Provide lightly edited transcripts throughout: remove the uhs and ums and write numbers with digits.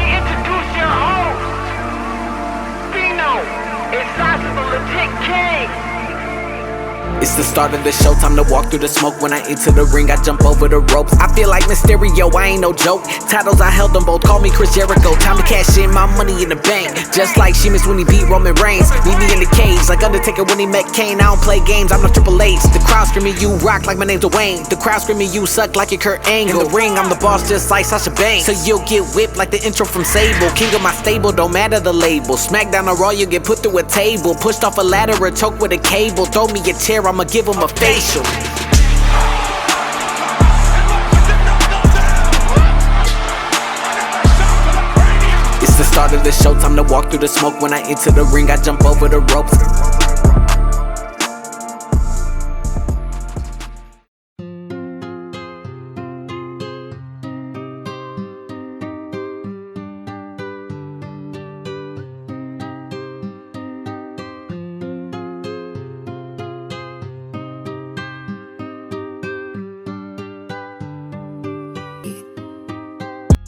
introduce your host, Fino. It's Sasha the Legit King. It's the start of the show, time to walk through the smoke. When I enter the ring, I jump over the ropes. I feel like Mysterio, I ain't no joke. Titles, I held them both, call me Chris Jericho. Time to cash in my money in the bank. Just like Sheamus when he beat Roman Reigns. Meet me in the cage, like Undertaker when he met Kane. I don't play games, I'm no Triple H. The crowd screaming, you rock like my name's Dwayne. The crowd screaming, you suck like your Kurt Angle. In the ring, I'm the boss just like Sasha Banks. So you'll get whipped like the intro from Sable. King of my stable, don't matter the label. Smackdown or Raw, you get put through a table. Pushed off a ladder or choked with a cable. Throw me a chair, I'ma give him a facial. It's the start of the show, time to walk through the smoke. When I enter the ring, I jump over the ropes.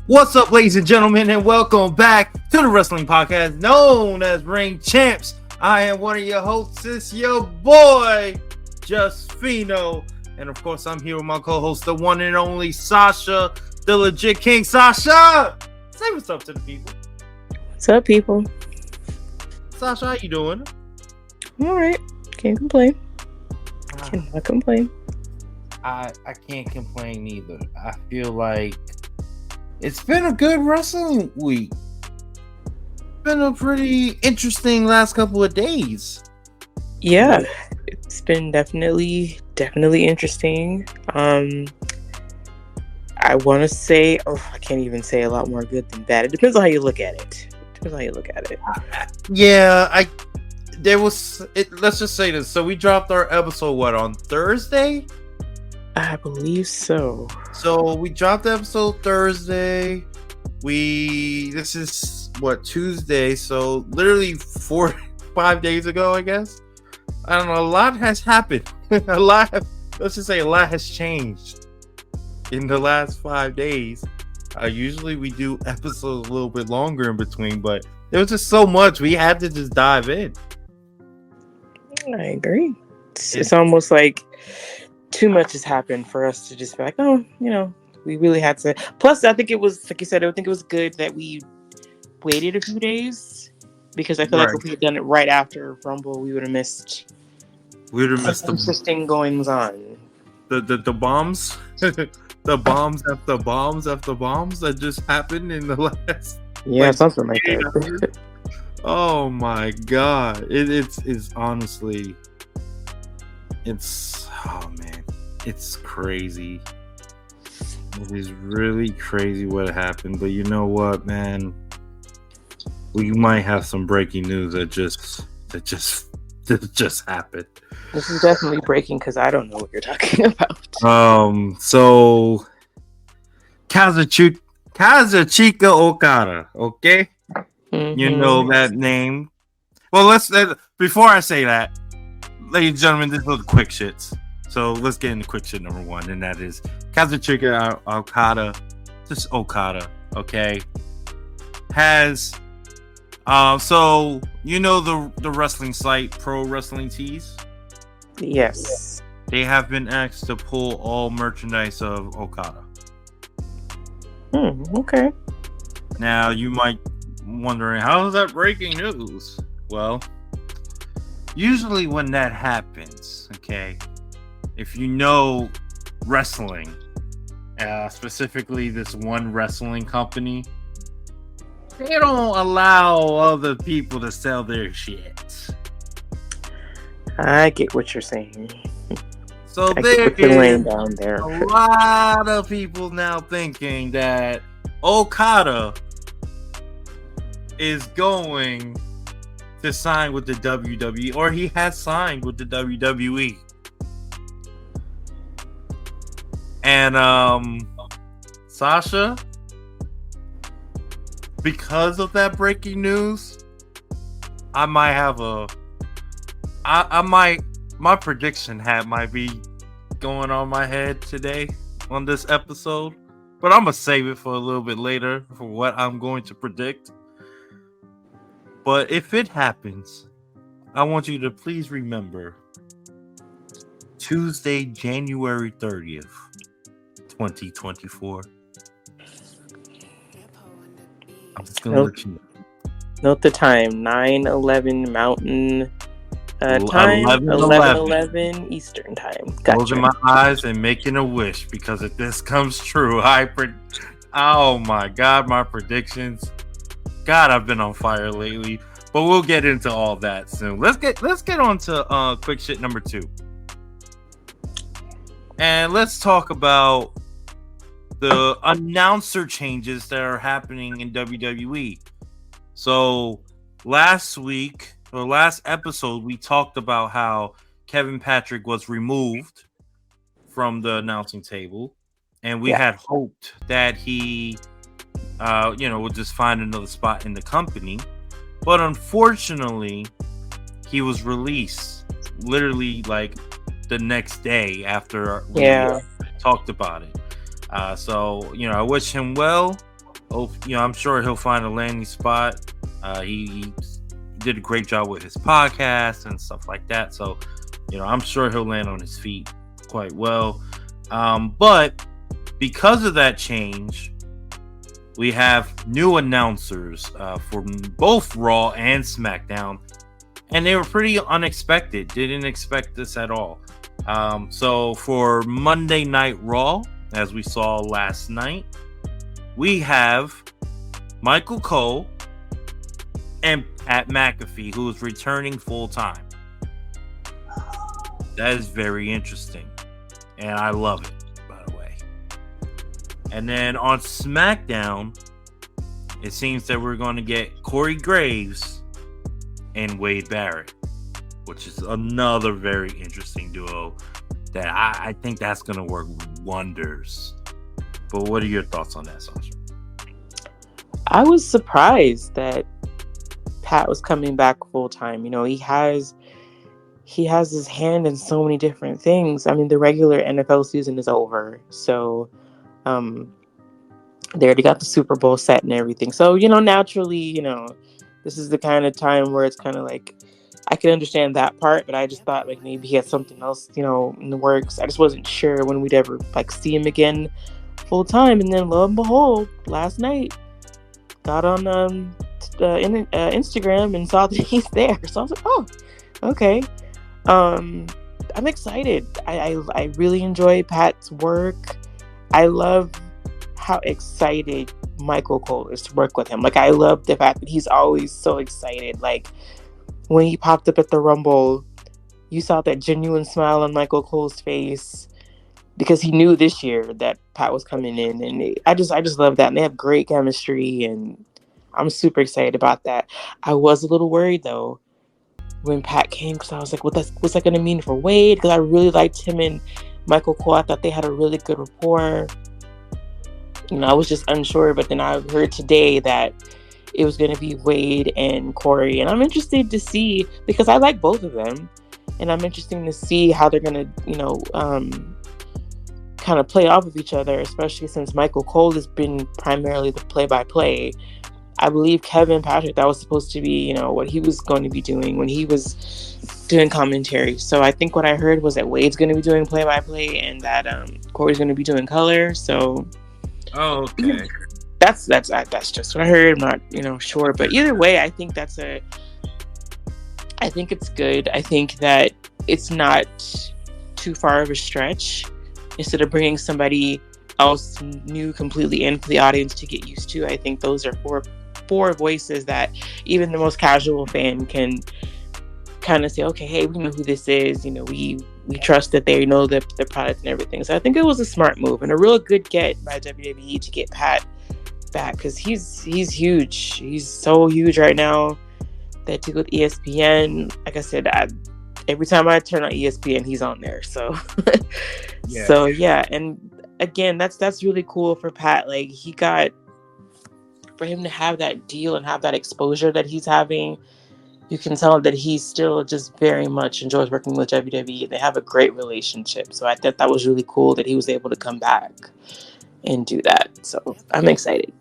What's up, ladies and gentlemen, and welcome back to the wrestling podcast known as Ring Champs. I am one of your hosts, it's your boy, Just Fino. And of course, I'm here with my co-host, the one and only Sasha, the Legit King. Sasha, say what's up to the people. What's up, people? Sasha, how you doing? All right. Can't complain. Cannot complain. I can't complain either. I feel like it's been a good wrestling week. Been a pretty interesting last couple of days. Yeah, it's been definitely interesting. I want to say, I can't even say a lot more good than bad. It depends on how you look at it. Yeah, let's just say this. So we dropped our episode, on Thursday? I believe so. So we dropped the episode Thursday. This is Tuesday. So literally 4-5 days ago, I guess. I don't know. A lot has happened. Let's just say a lot has changed in the last 5 days. Usually we do episodes a little bit longer in between, but there was just so much we had to just dive in. I agree. It's almost like too much has happened for us to just be like, we really had to. Plus, I think it was, like you said, I think it was good that we waited a few days, because I feel like if we had done it right after Rumble, we would have missed. The interesting goings on. The bombs, the bombs after bombs after bombs that just happened in the last. Yeah, something like that. Oh my god! It's honestly, oh man, it's crazy. It is really crazy what happened. But you know what, man? We might have some breaking news that just happened. This is definitely breaking because I don't know what you're talking about. So Kazuchika Okada, okay? Mm-hmm. You know that name. Well, before I say that, ladies and gentlemen, this was quick shits. So let's get into quick shit number one, and that is Kazuchika Okada, just Okada, okay? Has so you know the wrestling site Pro Wrestling Tees? Yes. They have been asked to pull all merchandise of Okada. Okay. Now you might wondering, how is that breaking news? Well, usually when that happens, okay, if you know wrestling, specifically this one wrestling company, they don't allow other people to sell their shit. I get what you're saying. So there is down there. A lot of people now thinking that Okada is going to sign with the WWE, or he has signed with the WWE. And Sasha, because of that breaking news, I might have my prediction hat might be going on my head today on this episode. but I'm gonna save it for a little bit later for what I'm going to predict. But if it happens, I want you to please remember Tuesday, January 30th, 2024. I'm just gonna let you know. Note the time: 9:11 Mountain time, 11:11. 11:11 Eastern time. Gotcha. Closing my eyes and making a wish, because if this comes true, oh my God, my predictions. God, I've been on fire lately. But we'll get into all that soon. Let's get on to quick shit number 2. And let's talk about the announcer changes that are happening in WWE. So last episode, we talked about how Kevin Patrick was removed from the announcing table, and we had hoped that he, would just find another spot in the company. But unfortunately, he was released literally like the next day after we talked about it. So I wish him well. I'm sure he'll find a landing spot. He did a great job with his podcast and stuff like that. So, I'm sure he'll land on his feet quite well. But because of that change, we have new announcers for both Raw and SmackDown, and they were pretty unexpected. Didn't expect this at all. So for Monday Night Raw, as we saw last night, we have Michael Cole and Pat McAfee, who is returning full time. That is very interesting, and I love it, by the way. And then on SmackDown, it seems that we're going to get Corey Graves and Wade Barrett, which is another very interesting duo that I think that's going to work wonders. But what are your thoughts on that, Sasha? I was surprised that Pat was coming back full time. He has his hand in so many different things. I mean, the regular NFL season is over, so they already got the Super Bowl set and everything. So naturally, this is the kind of time where it's kind of like, I can understand that part, but I just thought like maybe he had something else, in the works. I just wasn't sure when we'd ever like see him again full time. And then lo and behold, last night got on Instagram and saw that he's there. So I was like, oh, okay. I'm excited. I really enjoy Pat's work. I love how excited Michael Cole is to work with him. Like, I love the fact that he's always so excited. Like, when he popped up at the Rumble, you saw that genuine smile on Michael Cole's face because he knew this year that Pat was coming in, and I just love that. And they have great chemistry, and I'm super excited about that. I was a little worried though when Pat came, because I was like, what's that going to mean for Wade? Because I really liked him and Michael Cole. I thought they had a really good rapport. I was just unsure, but then I heard today that it was going to be Wade and Corey, and I'm interested to see, because I like both of them, and I'm interested to see how they're going to, kind of play off of each other, especially since Michael Cole has been primarily the play-by-play. I believe Kevin Patrick, that was supposed to be, what he was going to be doing when he was doing commentary. So I think what I heard was that Wade's going to be doing play-by-play and that Corey's going to be doing color. So, okay, that's just what I heard. I'm not, sure, but either way, I think I think it's good. I think that it's not too far of a stretch. Instead of bringing somebody else new completely in for the audience to get used to, I think those are four voices that even the most casual fan can kind of say, okay, hey, we know who this is. We trust that they know the product and everything. So I think it was a smart move and a real good get by WWE to get Pat back, because he's huge. He's so huge right now. That deal with ESPN, like I said, every time I turn on ESPN, he's on there. So, So yeah, and again, that's really cool for Pat. Like, for him to have that deal and have that exposure that he's having, you can tell that he still just very much enjoys working with WWE. They have a great relationship. So I thought that was really cool that he was able to come back. and do that. So I'm excited.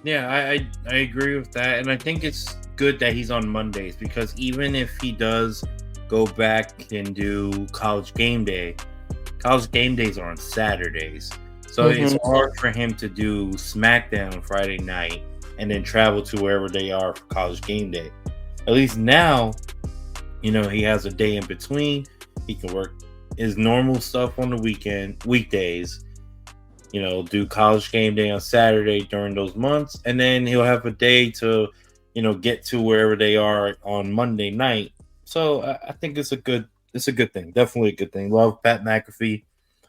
Yeah, I agree with that, and I think it's good that he's on Mondays, because even if he does go back and do college game days are on Saturdays, so it's hard for him to do SmackDown Friday night and then travel to wherever they are for college game day. At least now, he has a day in between. He can work his normal stuff on the weekdays, do college game day on Saturday during those months, and then he'll have a day to, get to wherever they are on Monday night. So I think it's a good thing. Definitely a good thing. Love Pat McAfee.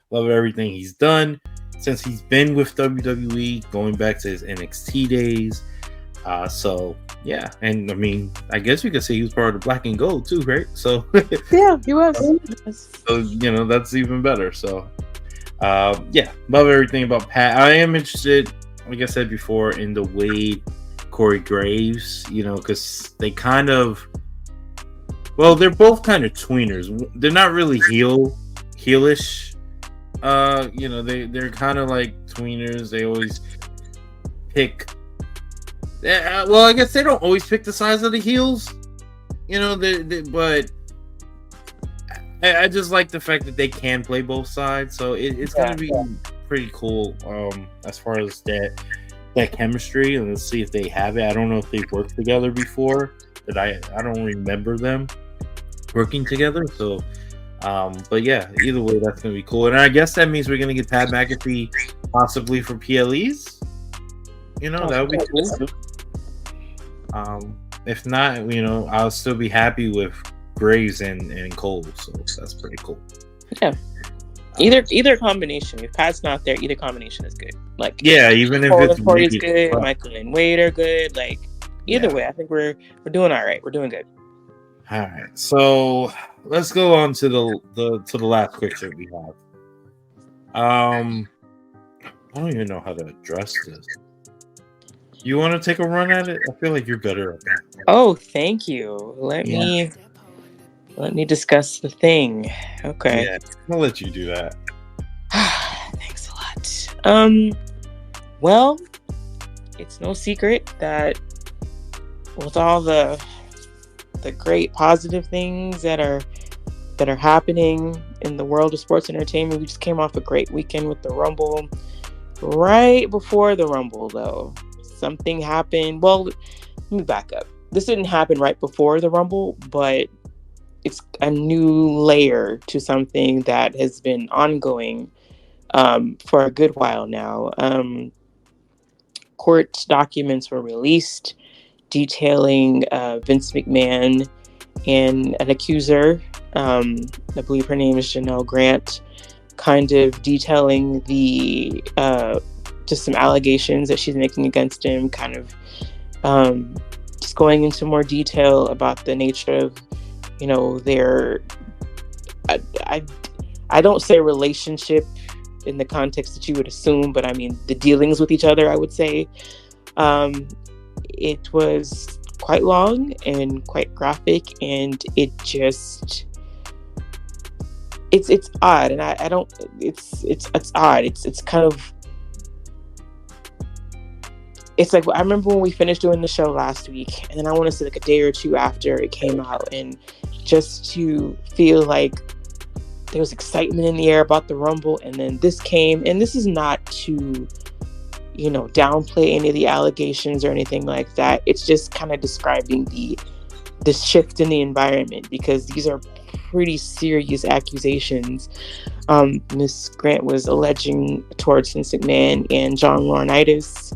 Love everything he's done since he's been with WWE, going back to his NXT days. So yeah, and I mean, I guess you could say he was part of the Black and Gold too, right? So yeah, he was. So that's even better. So yeah, love everything about Pat. I am interested, like I said before, in the Wade Corey Graves, because they kind of, they're both kind of tweeners. They're not really heelish. They're kind of like tweeners. They always pick. I guess they don't always pick the size of the heels. But I just like the fact that they can play both sides. So it's gonna be pretty cool. As far as that chemistry, and let's see if they have it. I don't know if they've worked together before, but I don't remember them working together. So. But yeah, either way, that's gonna be cool, and I guess that means we're gonna get Pat McAfee possibly for PLEs. That would be cool. If not, I'll still be happy with Graves and Cole. So that's pretty cool. Yeah. Either combination. If Pat's not there, either combination is good. Like even if it's Corey's good, Michael and Wade are good. Like either way, I think we're doing all right. We're doing good. All right, so let's go on to the last quick shit we have. I don't even know how to address this. You want to take a run at it? I feel like you're better at that. Oh, thank you. Let me discuss the thing. Okay. Yeah, I'll let you do that. Thanks a lot. Well, it's no secret that with all the great positive things that are happening in the world of sports entertainment, we just came off a great weekend with the Rumble. Right before the Rumble, though, something happened. Well, let me back up. This didn't happen right before the Rumble, but it's a new layer to something that has been ongoing for a good while now. Court documents were released detailing Vince McMahon and an accuser, I believe her name is Janelle Grant, kind of detailing the just some allegations that she's making against him, kind of just going into more detail about the nature of, their I don't say relationship in the context that you would assume, but I mean the dealings with each other, I would say. It was quite long and quite graphic, and it's odd, and I don't, it's odd. It's kind of, it's like, I remember when we finished doing the show last week, and then I want to say like a day or two after it came out, and just to feel like there was excitement in the air about the Rumble, and then this came, and this is not to downplay any of the allegations or anything like that. It's just kind of describing the shift in the environment, because these are pretty serious accusations. Miss Grant was alleging towards Vince McMahon and John Laurinaitis.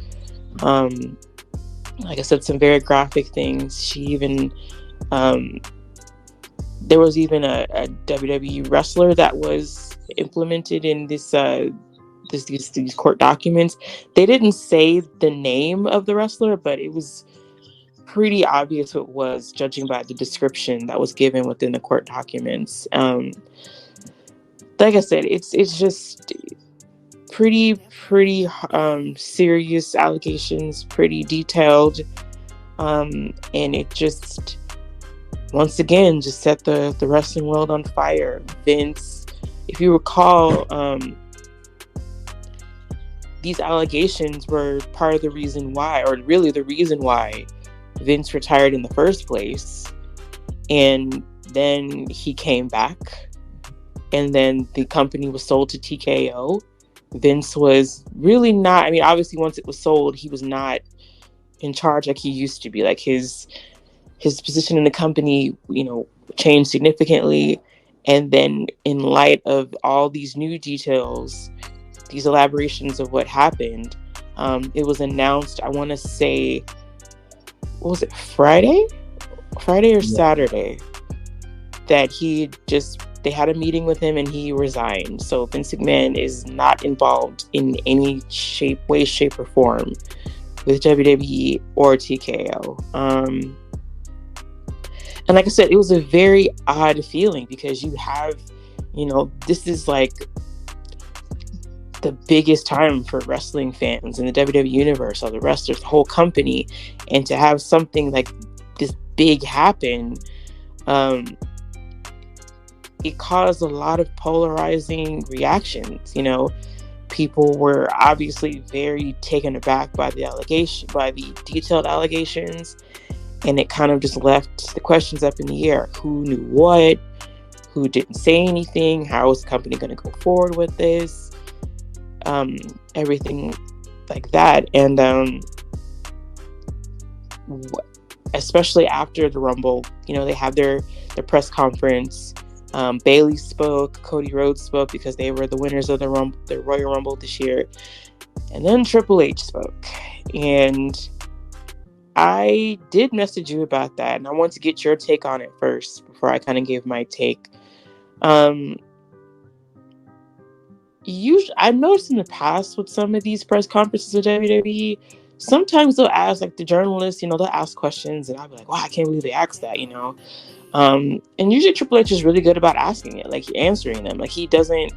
Like I said, some very graphic things. She even there was even a WWE wrestler that was implemented in this these court documents. They didn't say the name of the wrestler, but it was pretty obvious what it was, judging by the description that was given within the court documents. Like I said, it's just pretty serious allegations, pretty detailed, and it just once again just set the wrestling world on fire. Vince, if you recall, these allegations were part of the reason why, or really the reason why Vince retired in the first place. And then he came back, and then the company was sold to TKO. Vince was really not, I mean, obviously once it was sold, he was not in charge like he used to be. Like his position in the company, changed significantly. And then in light of all these new details, these elaborations of what happened, it was announced, I want to say, what was it, Friday or Saturday, that they had a meeting with him and he resigned. So Vince McMahon is not involved in any way, shape, or form with WWE or TKO. And like I said, it was a very odd feeling because you have, this is like the biggest time for wrestling fans in the WWE universe, or the wrestlers, the whole company, and to have something like this big happen, it caused a lot of polarizing reactions. People were obviously very taken aback by the detailed allegations, and it kind of just left the questions up in the air. Who knew what? Who didn't say anything? How is the company going to go forward with this? Everything like that. And especially after the Rumble, they had their press conference. Bayley spoke, Cody Rhodes spoke because they were the winners of the Royal Rumble this year. And then Triple H spoke. And I did message you about that, and I want to get your take on it first before I kind of give my take. I've noticed in the past with some of these press conferences of WWE, sometimes they'll ask, like, the journalists, they'll ask questions, and I'll be like, wow, I can't believe they asked that, and usually Triple H is really good about asking it, like answering them. Like, he doesn't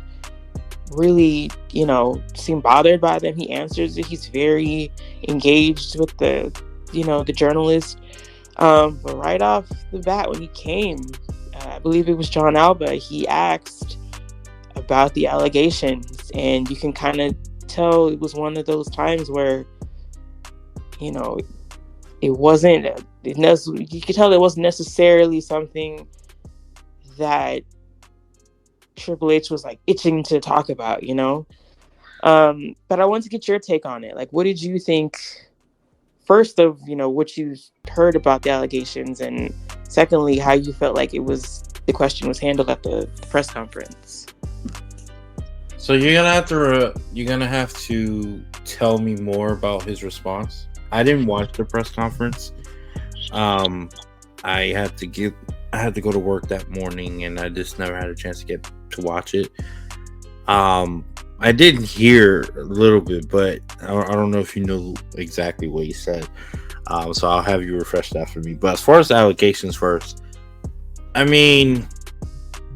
really, seem bothered by them. He answers it. He's very engaged with the journalist. But right off the bat, when he came, I believe it was John Alba, he asked about the allegations, and you can kind of tell it was one of those times where, it wasn't, you could tell it wasn't necessarily something that Triple H was like itching to talk about, but I want to get your take on it. Like, what did you think first of, what you heard about the allegations, and secondly, how you felt like the question was handled at the press conference? So you're gonna have to tell me more about his response. I didn't watch the press conference. I had to go to work that morning, and I just never had a chance to get to watch it. I did hear a little bit, but I don't know if you know exactly what he said. So I'll have you refresh that for me. But as far as the allegations first, I mean,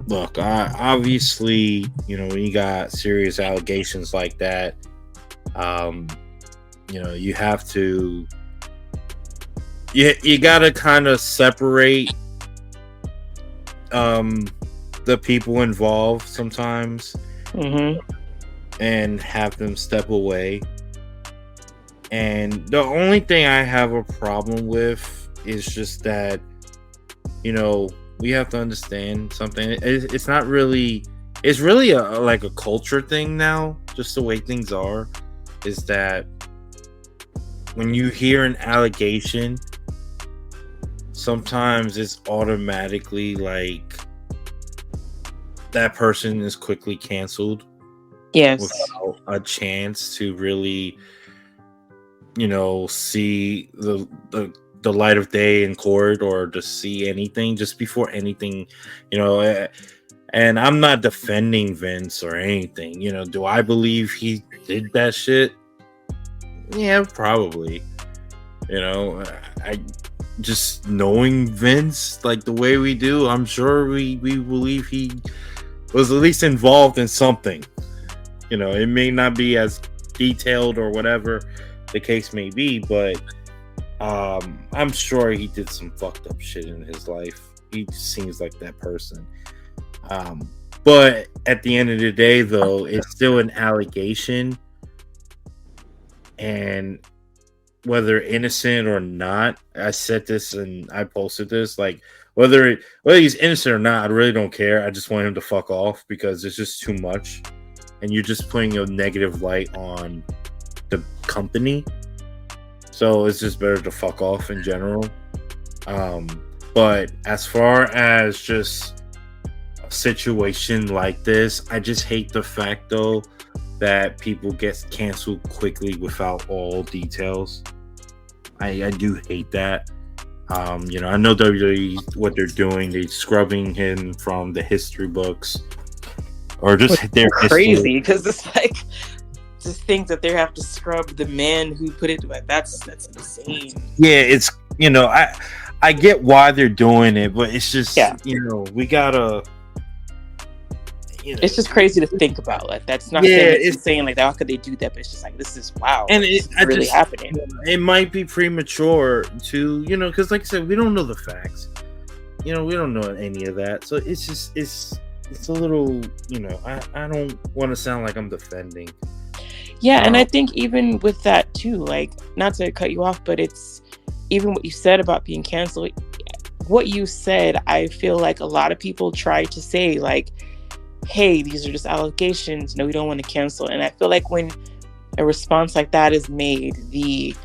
look, obviously, when you got serious allegations like that, you have to, you got to kind of separate the people involved sometimes. Mm-hmm. And have them step away. And the only thing I have a problem with is just that, we have to understand something. It's not really, it's really like a culture thing now, just the way things are, is that when you hear an allegation, sometimes it's automatically like that person is quickly canceled. Yes. Without a chance to really, see the light of day in court, or to see anything, just before anything, and I'm not defending Vince or anything. Do I believe he did that shit? Yeah, probably. I just knowing Vince like the way we do, I'm sure we believe he was at least involved in something. It may not be as detailed or whatever the case may be, but I'm sure he did some fucked up shit in his life. He seems like that person. But at the end of the day, though, it's still an allegation. and whether innocent or not, I said this and I posted this, like whether he's innocent or not, I really don't care. I just want him to fuck off because it's just too much, and you're just putting a negative light on the company. So it's just better to fuck off in general. But as far as just a situation like this, I just hate the fact though that people get canceled quickly without all details. I do hate that. I know WWE, what they're doing, they're scrubbing him from the history books or just their crazy because it's like just think that they have to scrub the man who put it. Like that's insane. Yeah, it's I get why they're doing it, but it's just we gotta. It's just crazy to think about. Like that's not saying it's insane. Like how could they do that? But it's just like this is wow, and it's really happening. It might be premature to because like I said, we don't know the facts. We don't know any of that, so it's just it's a little I don't want to sound like I'm defending. Yeah, and I think even with that too, like not to cut you off, but it's even what you said about being canceled. What you said, I feel like a lot of people try to say like, hey, these are just allegations. No, we don't want to cancel. And I feel like when a response like that is made, the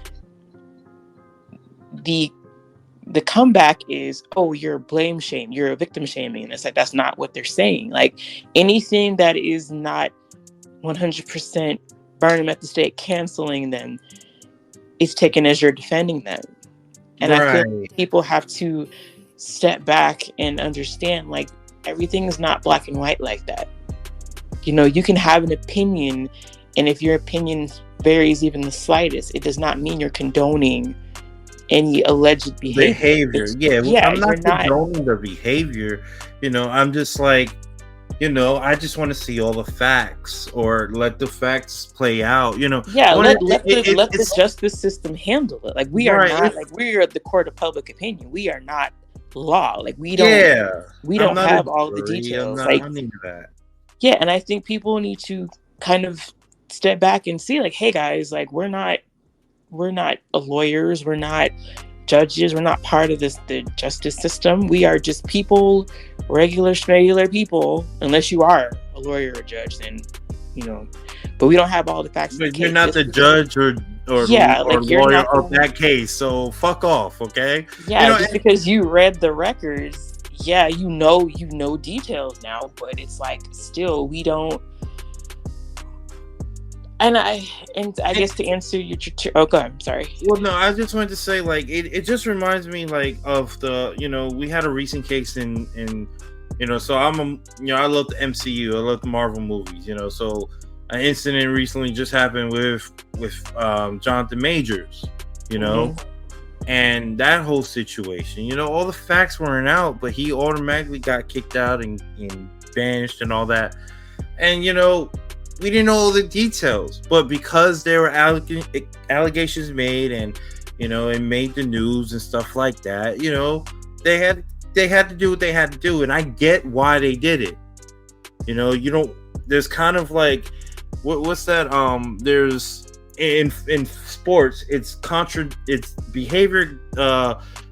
comeback is, oh, you're blame shame, you're a victim shaming. And it's like, that's not what they're saying. Like anything that is not 100% burn them at the stake, canceling them, is taken as you're defending them. And I feel like people have to step back and understand, like, everything is not black and white like that. You can have an opinion, and if your opinion varies even the slightest, it does not mean you're condoning any alleged behavior. I'm not condoning the behavior. I'm just like, I just want to see all the facts or let the facts play out. Let the justice system handle it. Like we are not like we are the court of public opinion. We are not law. Like we don't have all the details. And I think people need to kind of step back and see like, hey guys, like we're not lawyers, we're not judges, we're not part of the justice system. We are just people, regular people, unless you are a lawyer or a judge, then but we don't have all the facts. But you're not the judge or lawyer of that case, so fuck off, okay? Just because you read the records, you know details now, but it's like still we don't. And I guess to answer your go ahead, I'm sorry. Well, no, I just wanted to say like it just reminds me like of the we had a recent case in so I love the MCU, I love the Marvel movies, so an incident recently just happened with Jonathan Majors, and that whole situation, all the facts weren't out, but he automatically got kicked out and banished and all that, and we didn't know all the details, but because there were allegations made and it made the news and stuff like that, they had to do what they had to do, and I get why they did it. There's kind of like what's that? There's in sports, it's behavior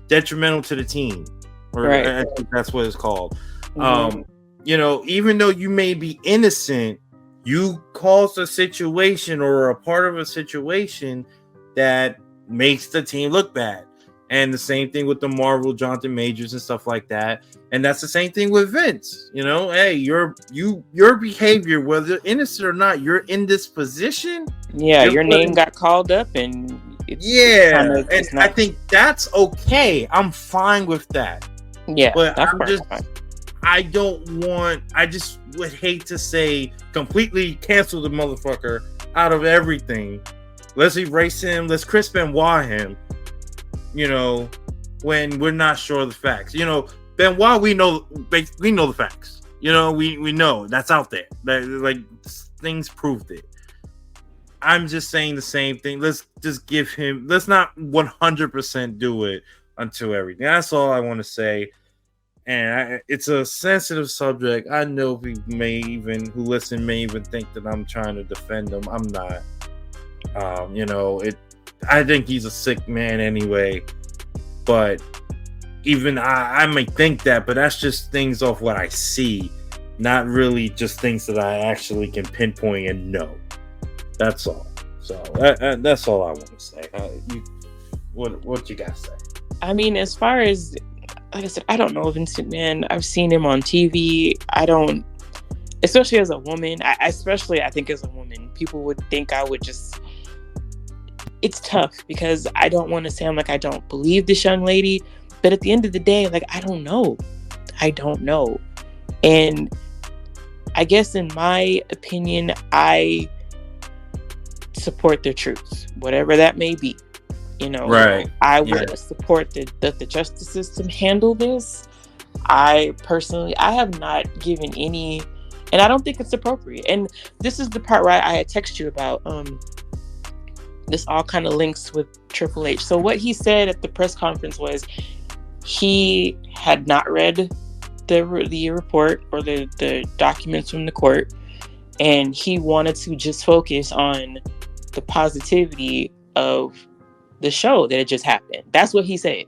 detrimental to the team, or I think that's what it's called. Mm-hmm. Even though you may be innocent, you caused a situation or are a part of a situation that makes the team look bad. And the same thing with the Marvel Jonathan Majors and stuff like that. And that's the same thing with Vince. Hey, your behavior, whether innocent or not, you're in this position. Yeah, your name got called up, and I think that's okay. I'm fine with that. Yeah, but I just would hate to say completely cancel the motherfucker out of everything. Let's erase him. Let's Chris Benoit him. When we're not sure of the facts. Benoit, we know the facts. We know that's out there. Like things proved it. I'm just saying the same thing. Let's just give him. Let's not 100% do it until everything. That's all I want to say. And it's a sensitive subject. I know people who listen may even think that I'm trying to defend them. I'm not. You know, I think he's a sick man anyway. But even I may think that, but that's just things off what I see, not really just things that I actually can pinpoint and know. That's all. So that's all I want to say. What you guys say? I mean, as far as, like I said, I don't know Vince McMahon. I've seen him on TV. I don't, especially as a woman. I think as a woman, people would think I would just. It's tough because I don't want to sound like I don't believe this young lady, but at the end of the day, like, I don't know. And I guess in my opinion, I support their truth, whatever that may be. You know, Right. I would support that the justice system handle this. I have not given any, and I don't think it's appropriate. And this is the part where I had texted you about. This all kind of links with Triple H. So what he said at the press conference was he had not read the report or the documents from the court, and he wanted to just focus on the positivity of the show that had just happened. That's what he said.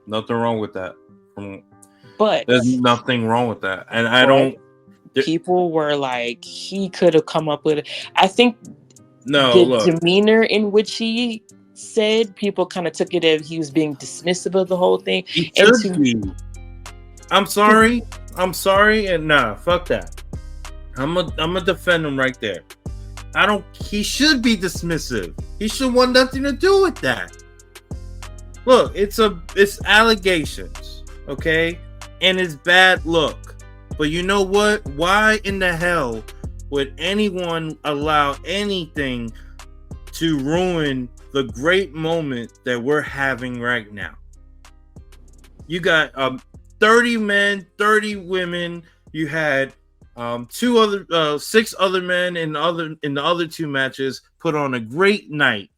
Nothing wrong with that. But There's nothing wrong with that. And I don't. People were like, he could have come up with it. I think No, look. demeanor in which he said, people kind of took it as he was being dismissive of the whole thing. He should be. I'm sorry, and nah, fuck that. I'm a defend him right there. He should be dismissive. He should want nothing to do with that. Look, it's allegations, okay? And it's bad look. But you know what? Why in the hell would anyone allow anything to ruin the great moment that we're having right now? You got 30 men, 30 women. You had 6 other men in the other 2 matches put on a great night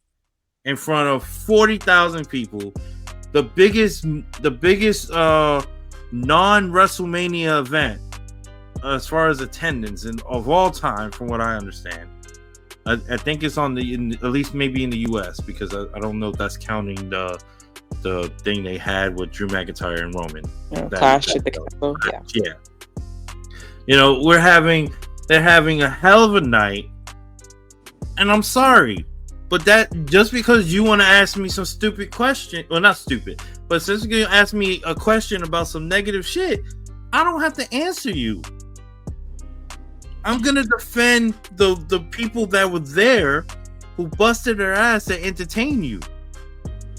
in front of 40,000 people. The biggest non-WrestleMania event as far as attendance of all time, from what I understand. I think it's on at least maybe in the US, because I don't know if that's counting the thing they had with Drew McIntyre and Roman. Clash at the Castle. Yeah. You know, they're having a hell of a night, and I'm sorry, but that just because you want to ask me some stupid question, well, not stupid, but since you're gonna ask me a question about some negative shit, I don't have to answer you. I'm gonna defend the people that were there who busted their ass to entertain you,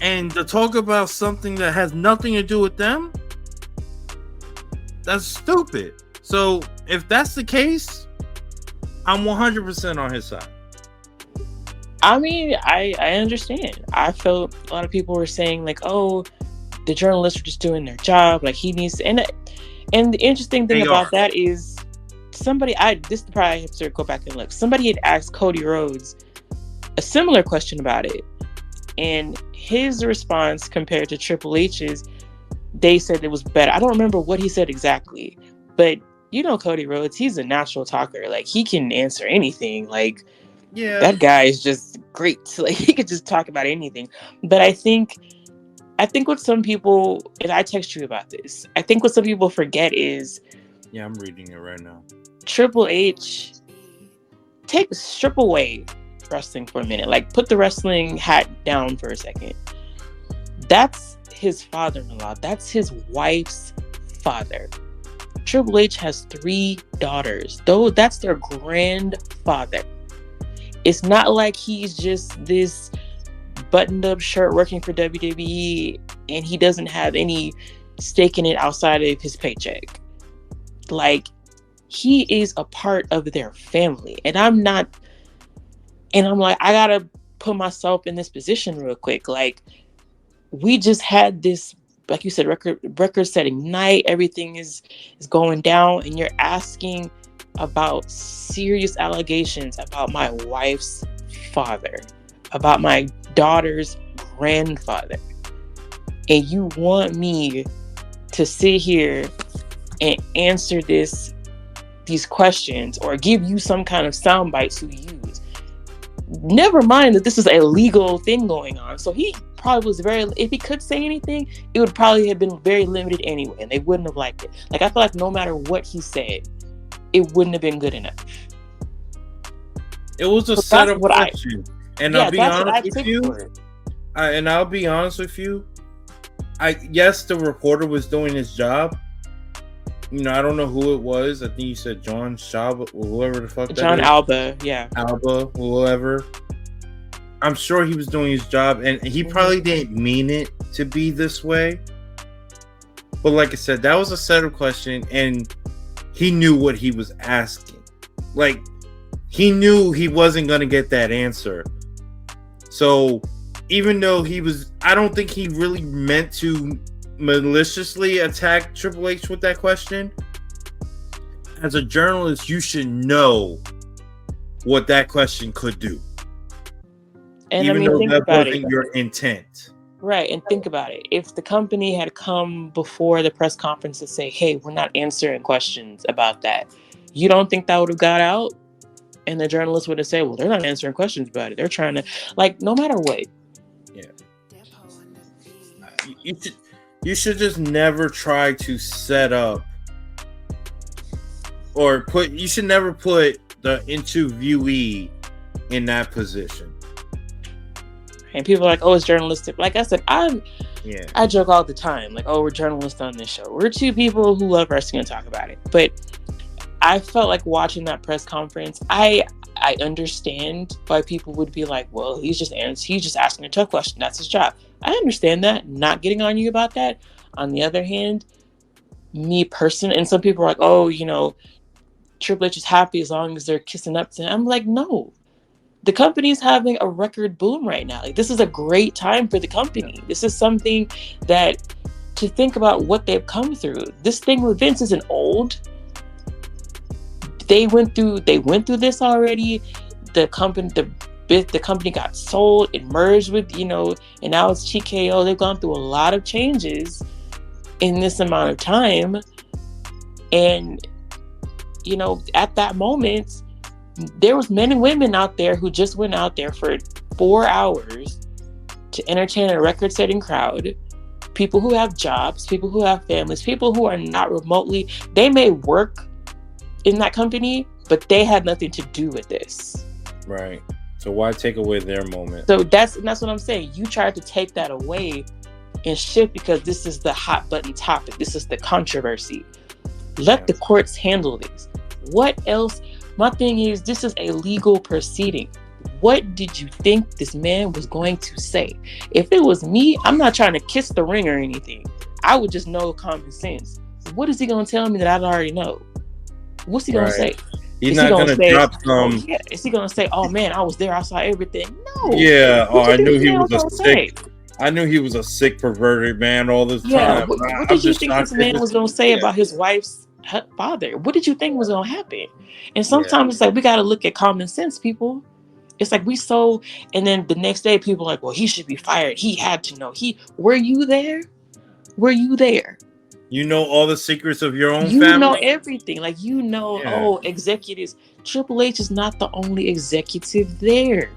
and to talk about something that has nothing to do with them. That's stupid. So if that's the case, I'm 100% on his side. I mean, I understand. I felt a lot of people were saying like, oh, the journalists are just doing their job. Like, he needs to, and the interesting thing about that is this is probably I have to go back and look. Somebody had asked Cody Rhodes a similar question about it. And his response compared to Triple H's, they said it was better. I don't remember what he said exactly, but you know Cody Rhodes, he's a natural talker. Like, he can answer anything. Like, yeah, that guy is just great. Like, he could just talk about anything. But I think what some people, and I text you about this, I think what some people forget is, yeah, I'm reading it right now. Triple H, strip away wrestling for a minute. Like, put the wrestling hat down for a second. That's his father-in-law. That's his wife's father. Triple H has 3 daughters. Though that's their grandfather. It's not like he's just this buttoned-up shirt working for WWE and he doesn't have any stake in it outside of his paycheck. Like, he is a part of their family. And I'm like, I gotta put myself in this position real quick. Like, we just had this, like you said, record-setting night. Everything is going down, and you're asking about serious allegations about my wife's father, about my daughter's grandfather. And you want me to sit here and answer these questions or give you some kind of soundbite to use. never mind that this is a legal thing going on. So he probably was if he could say anything, it would probably have been very limited anyway, and they wouldn't have liked it. Like, I feel like no matter what he said, it wouldn't have been good enough. It was a setup question. And I'll be honest with you. I'll be honest with you. Yes, the reporter was doing his job. You know, I don't know who it was. I think you said John Shaba, or whoever the fuck. John Alba, yeah. Alba, whoever. I'm sure he was doing his job, and he probably didn't mean it to be this way. But like I said, that was a setup question, and he knew what he was asking. Like, he knew he wasn't going to get that answer. So, even though I don't think he really meant to maliciously attack Triple H with that question. As a journalist, you should know what that question could do. And even though that wasn't your intent. Right, and think about it. If the company had come before the press conference to say, hey, we're not answering questions about that, you don't think that would have got out? And the journalist would have said, well, they're not answering questions about it. They're trying to, like, no matter what. Yeah. You should just never try to set up or you should never put the interviewee in that position. And people are like, oh, it's journalistic. Like I said, I joke all the time. Like, oh, we're journalists on this show. We're two people who love wrestling and talk about it. But I felt like watching that press conference, I understand why people would be like, well, he's just asking a tough question. That's his job. I understand that. Not getting on you about that. On the other hand, me personally, and some people are like, oh, you know, Triple H is happy as long as they're kissing up to him. I'm like, no. The company's having a record boom right now. Like, this is a great time for the company. This is something that, to think about what they've come through. This thing with Vince isn't old. They went through this already. The company got sold. It merged with, you know, and now it's TKO. They've gone through a lot of changes in this amount of time. And, you know, at that moment, there was men and women out there who just went out there for 4 hours to entertain a record-setting crowd. People who have jobs, people who have families, people who are not remotely, they may work in that company, but they had nothing to do with this. Right. So why take away their moment? So that's what I'm saying. You tried to take that away and shit because this is the hot button topic. This is the controversy. Let the courts handle this. What else? My thing is, this is a legal proceeding. What did you think this man was going to say? If it was me, I'm not trying to kiss the ring or anything. I would just know common sense. What is he going to tell me that I already know? What's he going to say? He's not going to drop some... Oh, yeah. Is he going to say, oh man, I was there, I saw everything? No. Yeah. Oh, I knew he was a sick... I knew he was a sick, perverted man all this time. What did you think this man was going to say about his wife's father? What did you think was going to happen? And sometimes it's like, we got to look at common sense, people. It's like and then the next day people are like, well, he should be fired. He had to know. Were you there? Were you there? You know all the secrets of your own family? You know everything. Like, you know, executives. Triple H is not the only executive there.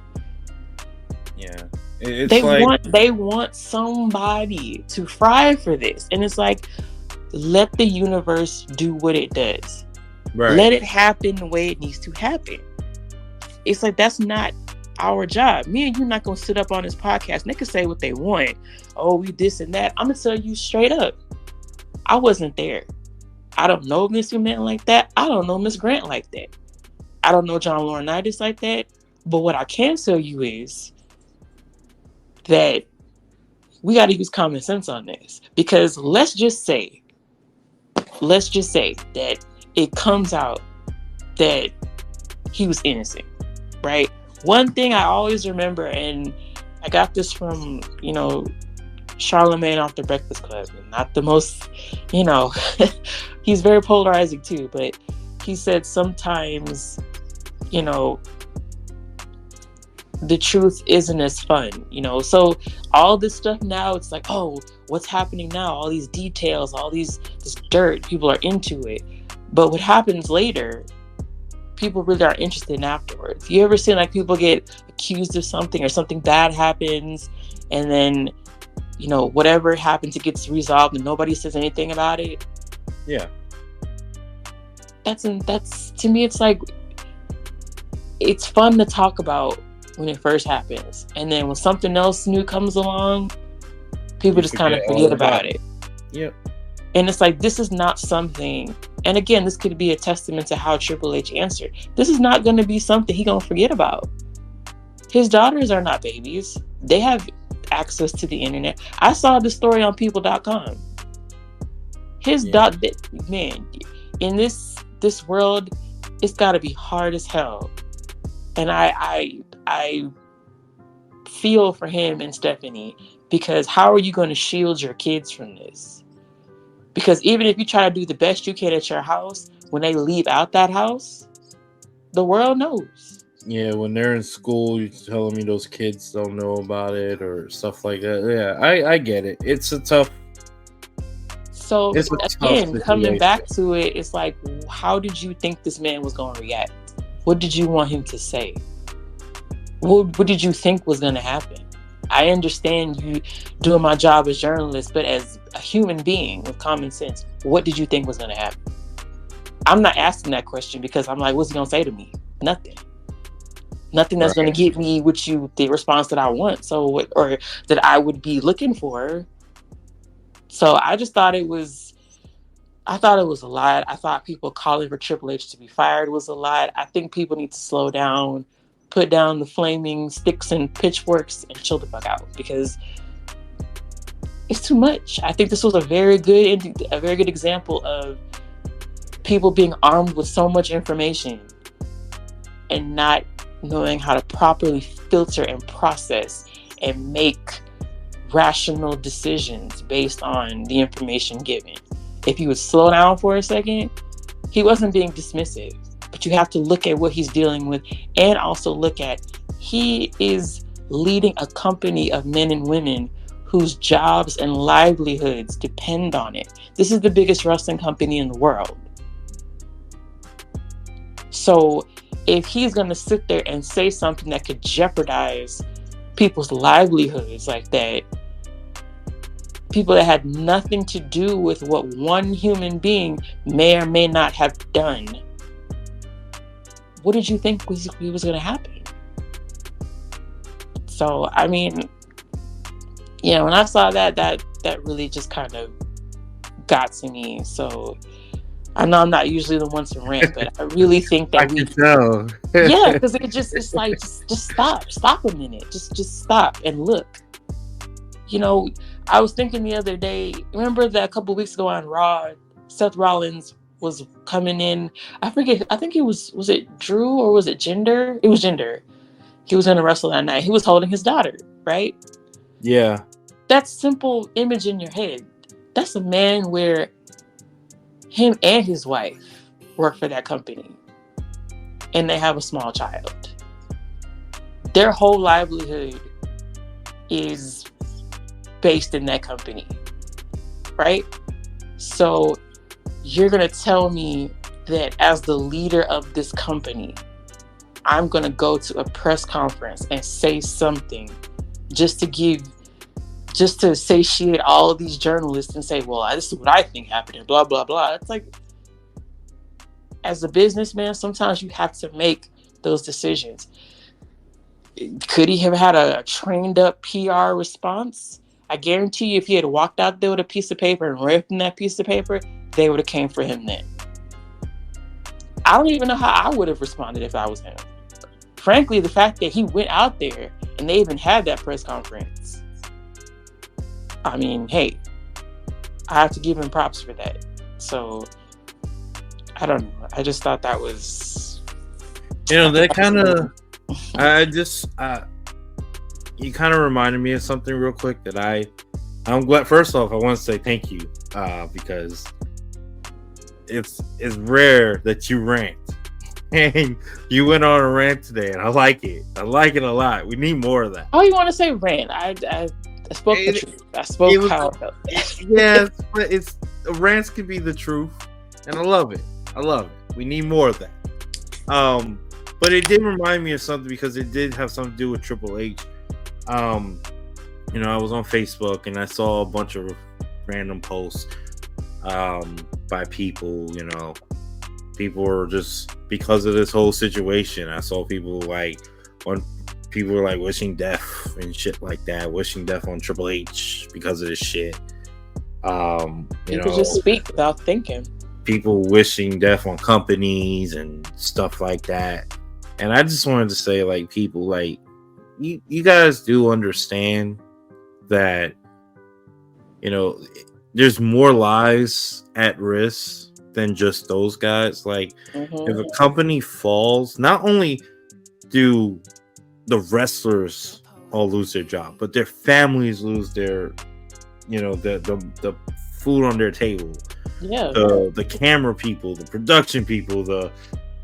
Yeah. They want somebody to fry for this. And it's like, let the universe do what it does. Right. Let it happen the way it needs to happen. It's like, that's not our job. Me and you not gonna sit up on this podcast and they can say what they want. Oh, we this and that. I'm gonna tell you straight up, I wasn't there. I don't know Miss Man like that. I don't know Miss Grant like that. I don't know John Laurinaitis like that. But what I can tell you is that we got to use common sense on this, because let's just say that it comes out that he was innocent, right? One thing I always remember, and I got this from, you know, Charlemagne off the Breakfast Club, and not the most, you know, he's very polarizing too, but he said sometimes, you know, the truth isn't as fun, you know. So all this stuff now, it's like, oh, what's happening now? All these details, this dirt, people are into it. But what happens later people really are interested in afterwards. You ever seen like people get accused of something or something bad happens, and then whatever happens, it gets resolved and nobody says anything about it? Yeah. That's to me, it's like, it's fun to talk about when it first happens, and then when something else new comes along, people just kind of forget about it. Yep. And it's like, this is not something, and again, this could be a testament to how Triple H answered. This is not going to be something he gonna forget about. His daughters are not babies. They have access to the internet. I saw the story on people.com. His daughter, man, in this world, it's got to be hard as hell. And I feel for him and Stephanie, because how are you going to shield your kids from this? Because even if you try to do the best you can at your house, when they leave out that house, the world knows. Yeah, when they're in school, you're telling me those kids don't know about it or stuff like that. Yeah, I get it. It's a tough. So again, coming back to it, it's like, how did you think this man was going to react? What did you want him to say? What did you think was going to happen? I understand you doing my job as journalist, but as a human being with common sense, what did you think was going to happen? I'm not asking that question because I'm like, what's he going to say to me? Nothing that's going to get me the response that I want. So, or that I would be looking for. So I just thought it was a lot. I thought people calling for Triple H to be fired was a lot. I think people need to slow down, put down the flaming sticks and pitchforks, and chill the fuck out, because it's too much. I think this was a very good example of people being armed with so much information and not knowing how to properly filter and process and make rational decisions based on the information given. If he would slow down for a second, he wasn't being dismissive, but you have to look at what he's dealing with, and also look at, he is leading a company of men and women whose jobs and livelihoods depend on it. This is the biggest wrestling company in the world. So if he's going to sit there and say something that could jeopardize people's livelihoods like that, people that had nothing to do with what one human being may or may not have done, what did you think was going to happen? So, I mean, when I saw that really just kind of got to me. So I know I'm not usually the one to rant, but I really think that yeah, because it's like, just stop a minute, just stop and look. I was thinking the other day, remember that a couple weeks ago on Raw, Seth Rollins was coming in. I forget, I think was it Drew or was it Jinder? It was Jinder. He was going to wrestle that night. He was holding his daughter, right? Yeah. That simple image in your head, that's a man where him and his wife work for that company, and they have a small child. Their whole livelihood is based in that company, right? So you're going to tell me that as the leader of this company, I'm going to go to a press conference and say something just to satiate all of these journalists and say, well, this is what I think happened and blah, blah, blah. It's like, as a businessman, sometimes you have to make those decisions. Could he have had a trained up PR response? I guarantee you, if he had walked out there with a piece of paper and read from that piece of paper, they would have came for him then. I don't even know how I would have responded if I was him. Frankly, the fact that he went out there and they even had that press conference, I mean, hey, I have to give him props for that. So, I don't know. I just thought that was... that kind of... you kind of reminded me of something real quick that I'm glad. First off, I want to say thank you, because it's rare that you rant, and you went on a rant today, and I like it. I like it a lot. We need more of that. Oh, you want to say rant? I spoke the truth. I spoke how I felt. Yes, but rants can be the truth, and I love it. We need more of that. But it did remind me of something because it did have something to do with Triple H. I was on Facebook and I saw a bunch of random posts by people. People were just, because of this whole situation, I saw people when people were like wishing death and shit like that, wishing death on Triple H because of this shit. People just speak without thinking. People wishing death on companies and stuff like that. And I just wanted to say, people, you guys do understand that, there's more lives at risk than just those guys. If a company falls, not only do the wrestlers all lose their job, but their families lose their, the food on their table. Yeah. The camera people, the production people, the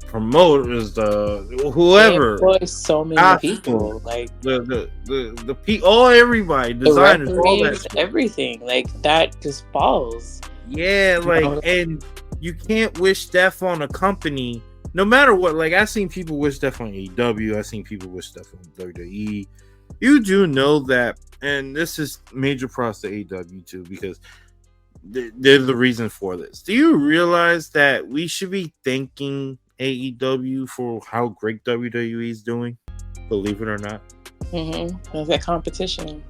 promoters, the whoever. They employ so many people, the people, everybody, designers, the all that shit. Everything that just falls. Yeah, and you can't wish death on a company, no matter what. I've seen people wish death on AEW. I've seen people wish death on WWE. You do know that, and this is major props to AEW too, because they're the reason for this. Do you realize that we should be thanking AEW for how great WWE is doing? Believe it or not. There's that competition.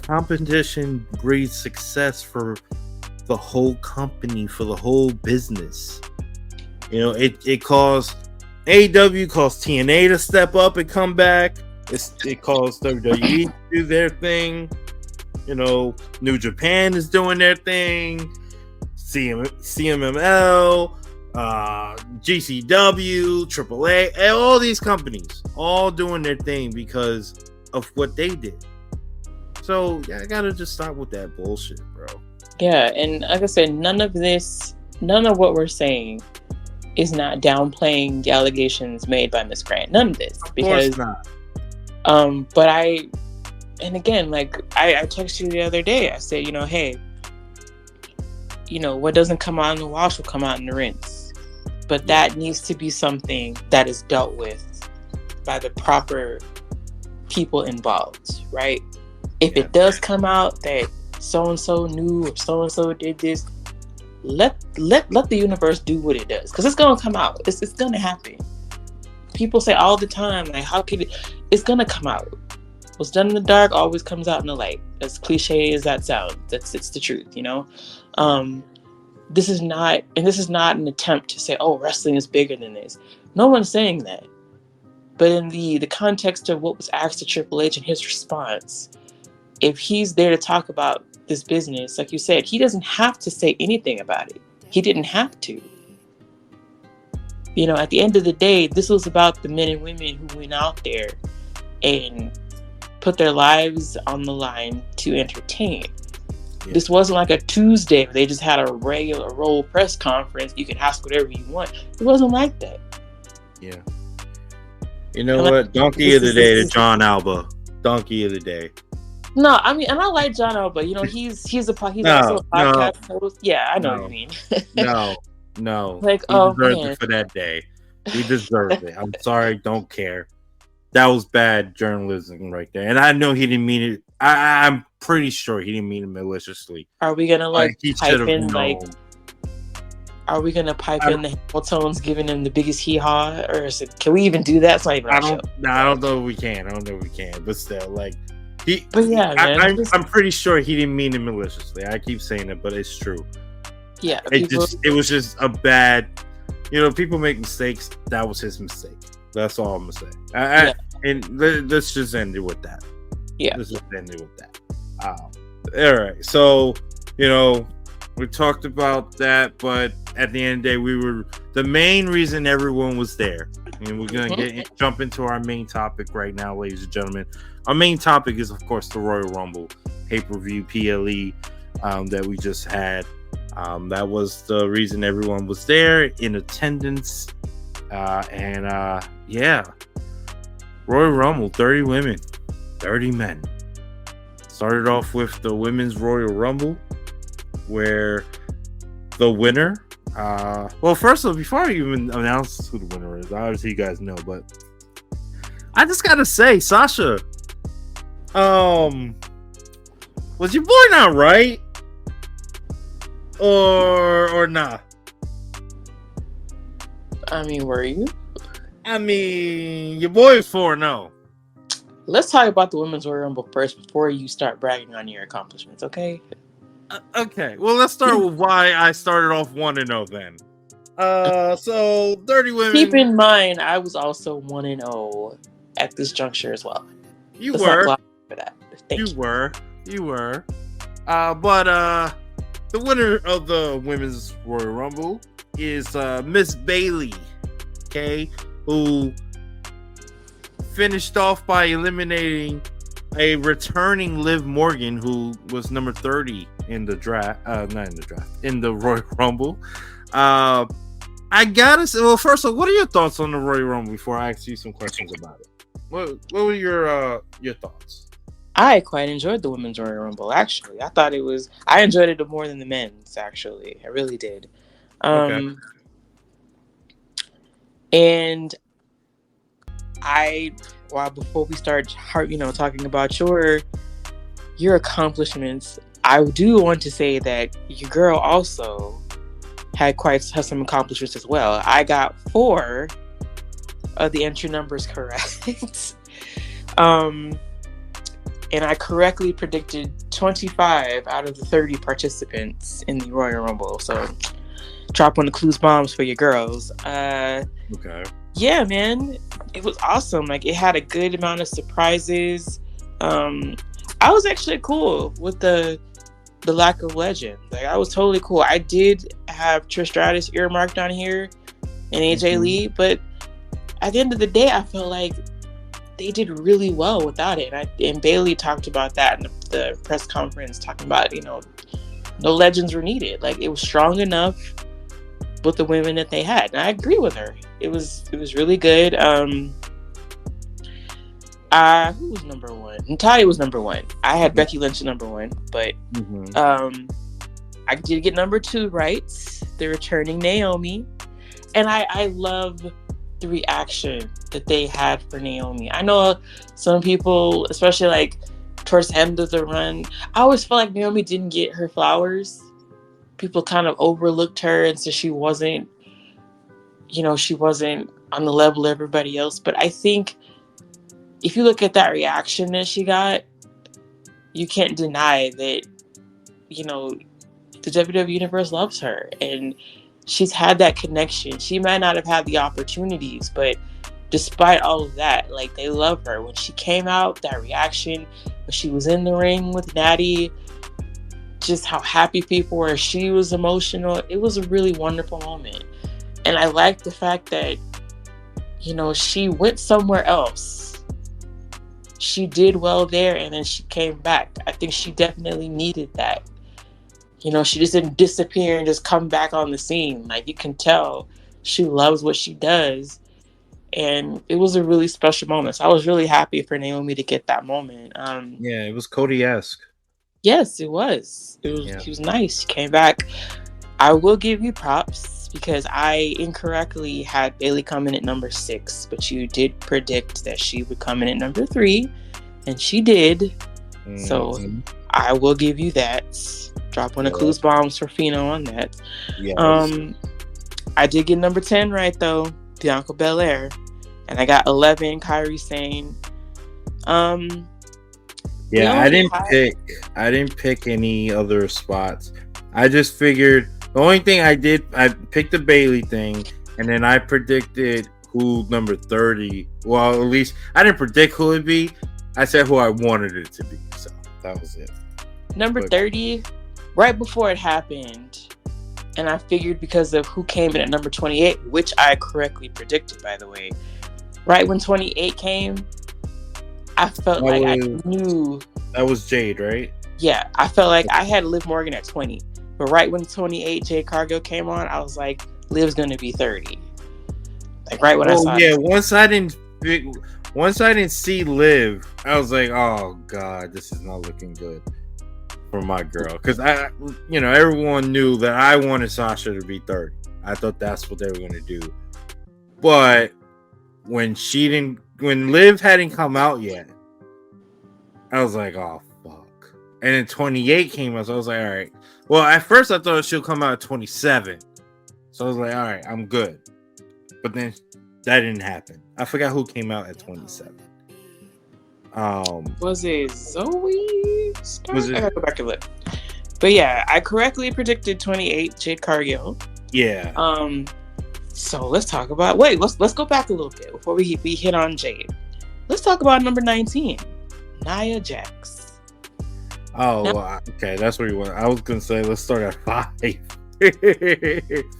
Competition breeds success for the whole company, for the whole business. It caused AEW, caused TNA to step up and come back. It caused WWE to do their thing. New Japan is doing their thing. CMML, GCW, AAA, all these companies, all doing their thing because of what they did. So I gotta just stop with that bullshit, bro. Yeah, and like I said, none of what we're saying is not downplaying the allegations made by Miss Grant. None of this, because of course not. But and again, I texted you the other day. I said, hey, what doesn't come out in the wash will come out in the rinse. But that needs to be something that is dealt with by the proper people involved, right? If it does come out that so-and-so knew or so-and-so did this, let the universe do what it does. Because it's going to come out. It's going to happen. People say all the time, how could it? It's going to come out. What's done in the dark always comes out in the light. As cliche as that sounds, it's the truth, This is not an attempt to say, oh, wrestling is bigger than this. No one's saying that. But in the context of what was asked to Triple H and his response, if he's there to talk about this business, like you said, he doesn't have to say anything about it. He didn't have to. At the end of the day, this was about the men and women who went out there and put their lives on the line to entertain. Yeah. This wasn't like a Tuesday where they just had a regular roll press conference. You can ask whatever you want. It wasn't like that. Yeah. You know what? Donkey of the day to John Alba. Donkey of the day. No, I mean, and I like John Alba. He's also a podcast host. Yeah, I know what you mean. No. He deserved it for that day. He deserved it. I'm sorry, don't care. That was bad journalism right there. And I know he didn't mean it. I'm pretty sure he didn't mean it maliciously. Are we gonna pipe in Are we gonna pipe in the Hamiltons giving him the biggest hee-haw, or can we even do that? It's not even I don't know if we can. But still, I'm pretty sure he didn't mean it maliciously. I keep saying it, but it's true. Yeah, it was just a bad. People make mistakes. That was his mistake. That's all I'm gonna say. And let's just end it with that. Yeah, let's just end it with that. All right. So we talked about that, but at the end of the day, the main reason everyone was there. And we're gonna jump into our main topic right now, ladies and gentlemen. Our main topic is, of course, the Royal Rumble pay-per-view PLE that we just had. That was the reason everyone was there in attendance. Royal Rumble, 30 women, 30 men. Started off with the Women's Royal Rumble, where the winner Well, first of all, before I even announce who the winner is, obviously you guys know, but I just gotta say, Sasha, was your boy not right, or nah? I mean, were you? I mean, your boy is 4-0. Let's talk about the Women's Royal Rumble first before you start bragging on your accomplishments, okay? Okay, well, let's start with why I started off 1-0 then. So 30 women. Keep in mind, I was also 1-0 at this juncture as well. You Let's were. not lie for that. Thank you. You were. But the winner of the Women's Royal Rumble is Miss Bayley, okay, who finished off by eliminating a returning Liv Morgan, who was number 30 in the draft. Not in the draft, in the Royal Rumble. I gotta say, well, first of all, what are your thoughts on the Royal Rumble before I ask you some questions about it? What were your thoughts? I quite enjoyed the Women's Royal Rumble, actually. I enjoyed it more than the men's, actually. I really did. Okay. And before we start, talking about your accomplishments, I do want to say that your girl also had some accomplishments as well. I got 4 of the entry numbers correct. And I correctly predicted 25 out of the 30 participants in the Royal Rumble. So drop on the clues bombs for your girls. Okay. Yeah, man. It was awesome. Like, it had a good amount of surprises. I was actually cool with the lack of legend. Like, I was totally cool. I did have Trish Stratus earmarked on here and AJ Lee, but at the end of the day, I felt like they did really well without it. And Bayley talked about that in the press conference, talking about, no legends were needed. Like, it was strong enough with the women that they had. And I agree with her. It was really good. Who was number 1? Natalya was number 1. I had Becky Lynch number 1, but I did get number 2 right. The returning Naomi. And I love the reaction that they had for Naomi. I know some people, especially like towards the end of the run, I always felt like Naomi didn't get her flowers. People kind of overlooked her, and so she wasn't on the level of everybody else. But I think if you look at that reaction that she got, you can't deny that, the WWE Universe loves her, and she's had that connection. She might not have had the opportunities, but despite all of that, like, they love her. When she came out, that reaction, when she was in the ring with Natty, just how happy people were. She was emotional. It was a really wonderful moment. And I like the fact that, she went somewhere else. She did well there, and then she came back. I think she definitely needed that. She just didn't disappear and just come back on the scene. Like, you can tell she loves what she does. And it was a really special moment. So I was really happy for Naomi to get that moment. Yeah, it was Cody-esque. Yes, it was. He was nice. He came back. I will give you props because I incorrectly had Bayley come in at number 6, but you did predict that she would come in at number 3, and she did. So I will give you that. Drop on the clues bombs for Fino on that. Yes. I did get number 10 right though, Bianca Belair, and I got 11, Kairi Sane. Yeah, I didn't pick any other spots. I just figured the only thing I picked the Bayley thing, and then I predicted who number 30. Well, at least I didn't predict who it'd be. I said who I wanted it to be. So that was it. Number 30, right before it happened, and I figured because of who came in at number 28, which I correctly predicted, by the way. Right when 28 came, I felt I knew. That was Jade, right? Yeah, I felt like I had Liv Morgan at 20. But right when 28 Jade Cargill came on, I was like, Liv's going to be 30. Like, right when I saw it. Once I didn't see Liv, I was like, oh, God, this is not looking good for my girl, because everyone knew that I wanted Sasha to be 30. I thought that's what they were going to do, but when Liv hadn't come out yet, I was like, oh fuck. And then 28 came out, so I was like, all right. Well, at first I thought she'll come out at 27, so I was like, all right, I'm good. But then that didn't happen. I forgot who came out at 27. Was it Zoe? I gotta go back and look. But yeah, I correctly predicted 28, Jade Cargill. Yeah. So let's talk about. Let's go back a little bit before we hit on Jade. Let's talk about number 19, Nia Jax. Oh, okay, that's where you want. I was gonna say let's start at 5.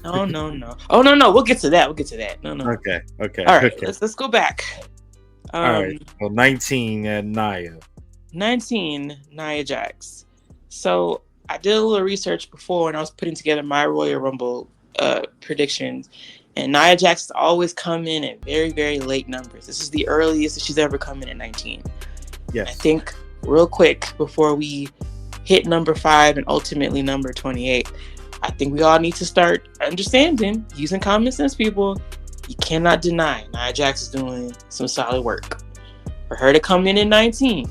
Oh no. We'll get to that. No. Okay. All right. Okay. Let's go back. All right. Well, 19 at Nia. 19 Nia Jax. So I did a little research before when I was putting together my Royal Rumble predictions, and Nia Jax has always come in at very, very late numbers. This is the earliest that she's ever come in at 19. Yes. I think real quick before we hit number 5 and ultimately number 28, I think we all need to start understanding, using common sense, people. You cannot deny Nia Jax is doing some solid work. For her to come in at 19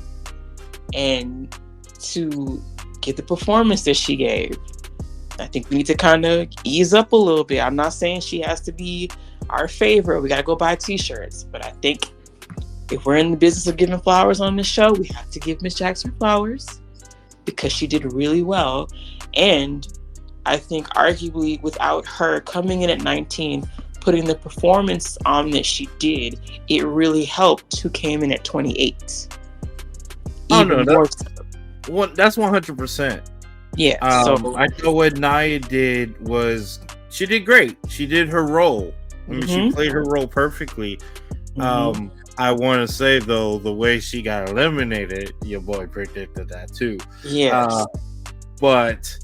and to get the performance that she gave, I think we need to kind of ease up a little bit. I'm not saying she has to be our favorite. We got to go buy t-shirts. But I think if we're in the business of giving flowers on this show, we have to give Miss Jax her flowers because she did really well. And I think arguably without her coming in at 19, putting the performance on that she did, it really helped who came in at 28. That's 100%. Yeah. So I know what Nia did was she did great. She did her role. I mean, she played her role perfectly. I want to say though, the way she got eliminated, your boy predicted that too. Yeah. But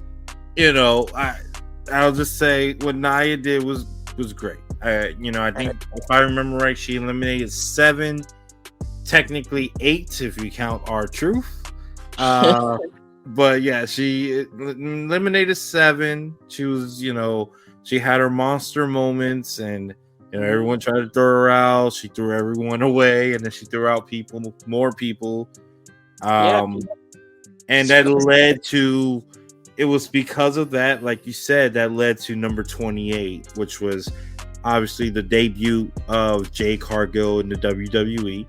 I'll just say what Nia did was great. I think if I remember right, she eliminated 7, technically 8 if you count R-Truth. But yeah, she eliminated 7. She was, she had her monster moments, and everyone tried to throw her out. She threw everyone away, and then she threw out more people. And that led to. It was because of that, like you said, that led to number 28, which was obviously the debut of Jade Cargill in the WWE.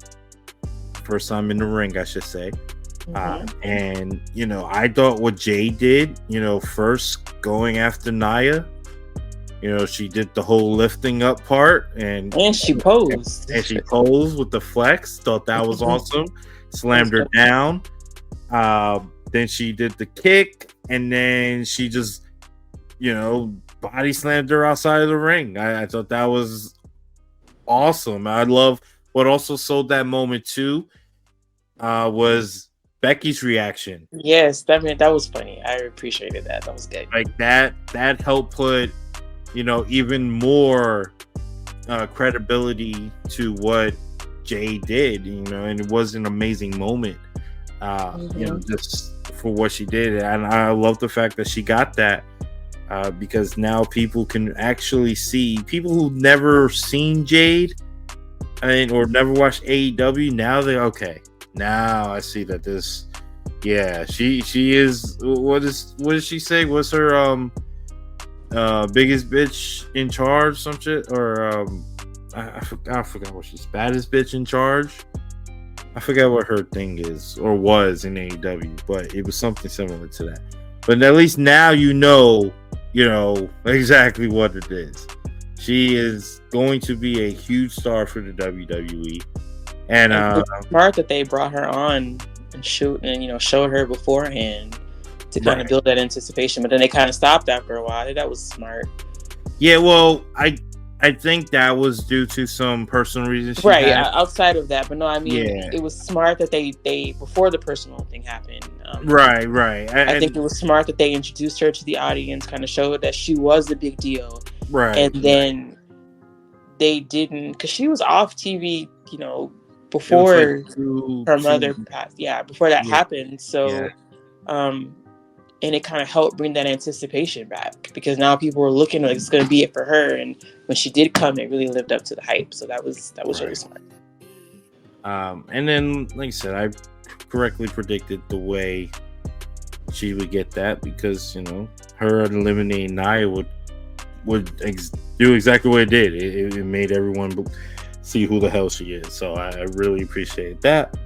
First time in the ring, I should say. And I thought what Jade did, first going after Nia, she did the whole lifting up part, and she posed. And she posed with the flex. Thought that was awesome. Slammed her down. Then she did the kick, and then she just, body slammed her outside of the ring. I thought that was awesome. I love what also sold that moment too. Was Becky's reaction. Yes, that was funny. I appreciated that. That was good. Like that helped put, even more credibility to what Jay did, and it was an amazing moment. Just for what she did, and I love the fact that she got that because now people can actually see, people who've never seen Jade or never watched AEW. Now they're okay. Now I see that this, she is. What does she say? What's her biggest bitch in charge? Some shit, or I forgot what she's, baddest bitch in charge. I forget what her thing is or was in AEW, but it was something similar to that. But at least now you know exactly what it is. She is going to be a huge star for the WWE, and it's smart that they brought her on and showed her beforehand to kind of build that anticipation. But then they kind of stopped after a while. That was smart. Yeah, well, I think that was due to some personal reasons. Outside of that, but no, I mean, it was smart that they before the personal thing happened. Right. I think it was smart that they introduced her to the audience, kind of showed that she was a big deal. Right. And then they didn't, because she was off TV, before her mother passed. Yeah, before that happened. So, and it kind of helped bring that anticipation back because now people were looking like it's going to be it for her, and when she did come, it really lived up to the hype. So that was really smart. And then, like I said, I correctly predicted the way she would get that because her eliminating Nia would do exactly what it did. It made everyone see who the hell she is. So I really appreciate that.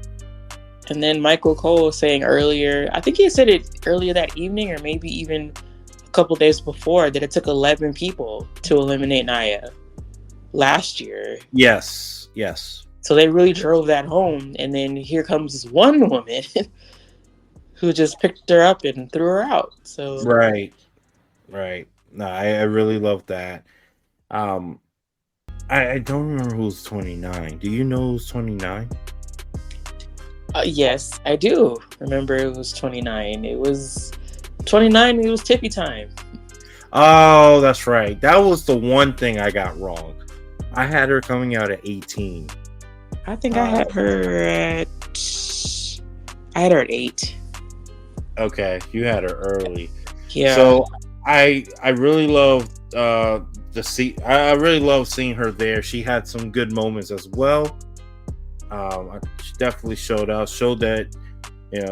And then Michael Cole saying earlier, I think he said it earlier that evening or maybe even a couple days before, that it took 11 people to eliminate Nia last year. Yes. So they really drove that home. And then here comes this one woman who just picked her up and threw her out. So Right. No, I really love that. I don't remember who's 29. Do you know who's 29? Yes, I do remember it was 29. It was 29. It was Tippy time. Oh, that's right. That was the one thing I got wrong. I had her coming out at 18. I think I had her at 8. Okay, you had her early. Yeah. So I really love I really love seeing her there. She had some good moments as well. She definitely showed that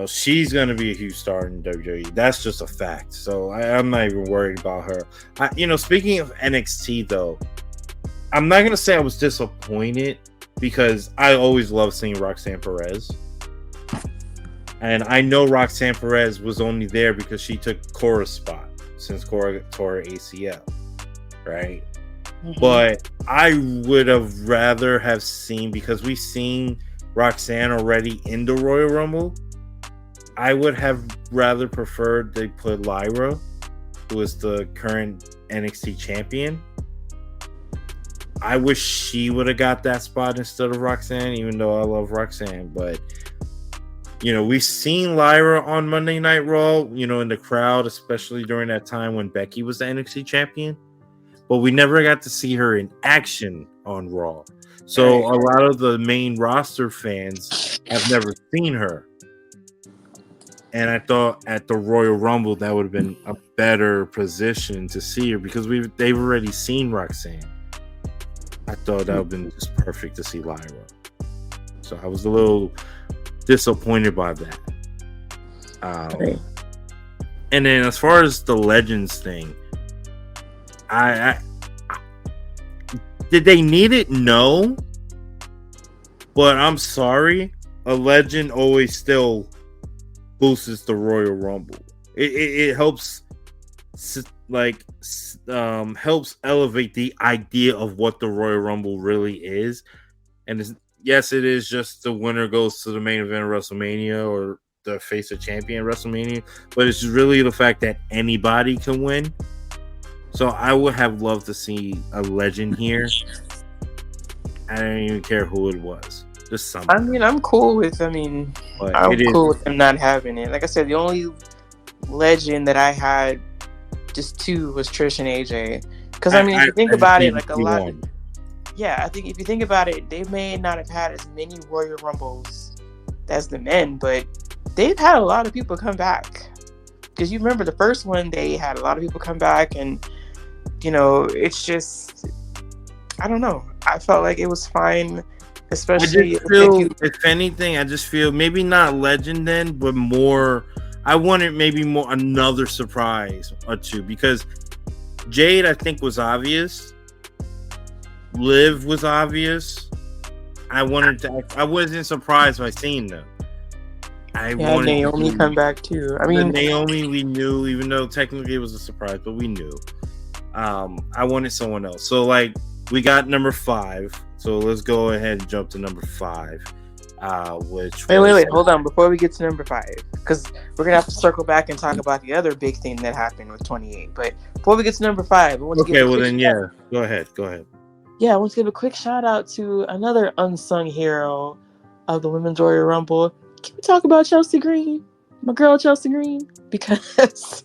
she's gonna be a huge star in WWE. That's just a fact. So I'm not even worried about her. Speaking of NXT though, I'm not gonna say I was disappointed because I always love seeing Roxanne Perez. And I know Roxanne Perez was only there because she took Cora's spot since Cora tore her ACL, right? Mm-hmm. But I would have rather have seen, because we've seen Roxanne already in the Royal Rumble, I would have rather preferred they put Lyra, who is the current NXT champion. I wish she would have got that spot instead of Roxanne, even though I love Roxanne. But we've seen Lyra on Monday Night Raw, in the crowd, especially during that time when Becky was the NXT champion. But we never got to see her in action on Raw. So a lot of the main roster fans have never seen her. And I thought at the Royal Rumble, that would have been a better position to see her because they've already seen Roxanne. I thought that would have been just perfect to see Lyra. So I was a little disappointed by that. And then as far as the Legends thing, I did they need it? No. But I'm sorry. A legend always still boosts the Royal Rumble. It helps helps elevate the idea of what the Royal Rumble really is. And yes, it is just the winner goes to the main event of WrestleMania or the face of champion at WrestleMania, but it's really the fact that anybody can win. So I would have loved to see a legend here. I don't even care who it was. Just something. I mean, I'm cool with. I'm cool with them not having it. Like I said, the only legend that I had just 2 was Trish and AJ. Because if you think about it, like a lot. I think if you think about it, they may not have had as many Royal Rumbles as the men, but they've had a lot of people come back. Because you remember the first one, they had a lot of people come back, and it's just, I don't know. I felt like it was fine, especially if anything, I just feel maybe not legend then, but more. I wanted maybe more another surprise or two because Jade, I think, was obvious. Liv was obvious. I wasn't surprised by seeing them. I wanted Naomi come back too. I mean, Naomi, we knew, even though technically it was a surprise, but we knew. I wanted someone else. So we got number 5. So let's go ahead and jump to number 5. Wait, hold on before we get to number 5, because we're gonna have to circle back and talk about the other big thing that happened with 28. But before we get to number 5, go ahead. I want to give a quick shout out to another unsung hero of the Women's Royal Rumble. Can we talk about Chelsea Green, my girl Chelsea Green? Because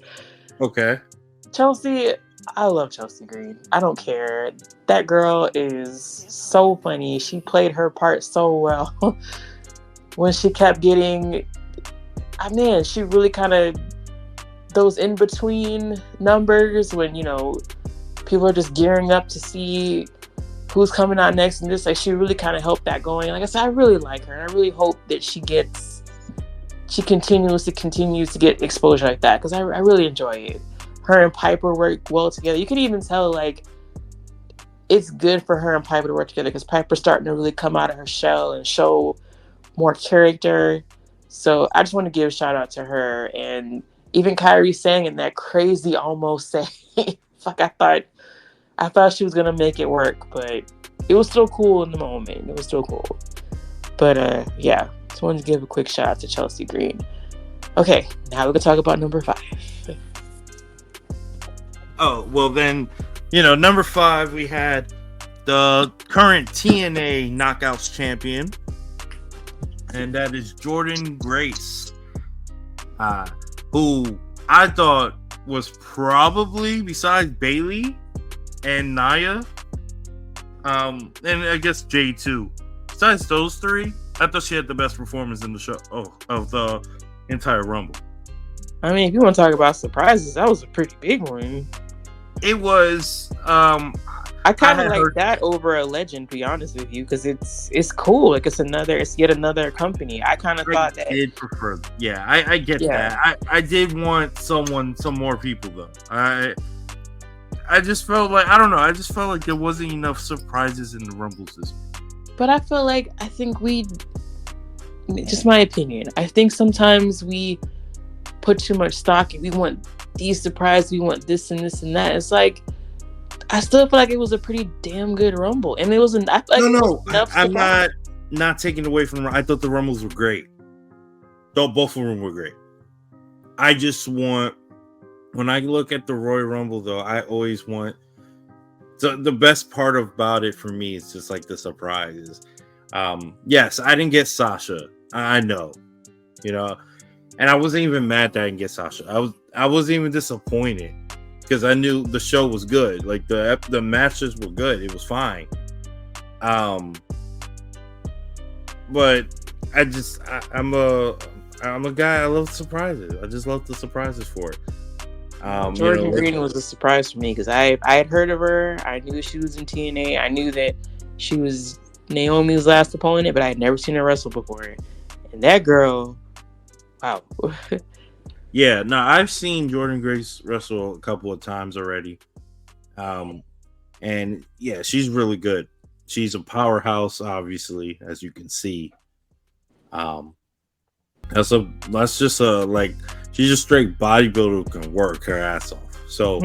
Chelsea, I love Chelsea Green. I don't care. That girl is so funny. She played her part so well. When she kept getting, she really kind of those in between numbers when people are just gearing up to see who's coming out next, and this like she really kind of helped that going. Like I said, I really like her, and I really hope that she continues to get exposure like that, because I really enjoy it. Her and Piper work well together. You can even tell like it's good for her and Piper to work together, because Piper's starting to really come out of her shell and show more character. So I just want to give a shout out to her, and even Kyrie sang in that crazy almost say. Fuck, I thought she was gonna make it work, but it was still cool in the moment. It was still cool. But yeah, just wanted to give a quick shout out to Chelsea Green. Okay, now we can talk about number 5. Oh, well then, number 5 we had the current TNA Knockouts champion, and that is Jordynne Grace, who I thought was probably, besides Bayley and Nia, and I guess Jay too. Besides those 3, I thought she had the best performance in the show of the entire Rumble. I mean, if you want to talk about surprises, that was a pretty big one. It was. I kind of like that over a Legend, to be honest with you, because it's cool. Like it's yet another company. I kind of thought that. I did prefer. Yeah, I get that. I did want some more people though. I just felt like, I don't know. I just felt like there wasn't enough surprises in the Rumbles this week. But I think just my opinion, I think sometimes we put too much stock and we want these surprises, we want this and this and that. It's like, I still feel like it was a pretty damn good Rumble, and it wasn't. I'm not taking away from. I thought the Rumbles were great. Though both of them were great. I just want, when I look at the Royal Rumble, though, I always want. The best part about it for me is just like the surprises. Yes, I didn't get Sasha. I know, and I wasn't even mad that I didn't get Sasha. I wasn't even disappointed, because I knew the show was good. Like the matches were good. It was fine. But I'm a guy. I love surprises. I just love the surprises for it. Jordynne Green was a surprise for me, because I had heard of her. I knew she was in TNA. I knew that she was Naomi's last opponent, but I had never seen her wrestle before. And that girl, wow. Yeah, no, I've seen Jordynne Grace wrestle a couple of times already. And yeah, she's really good. She's a powerhouse, obviously, as you can see. She's a straight bodybuilder who can work her ass off. So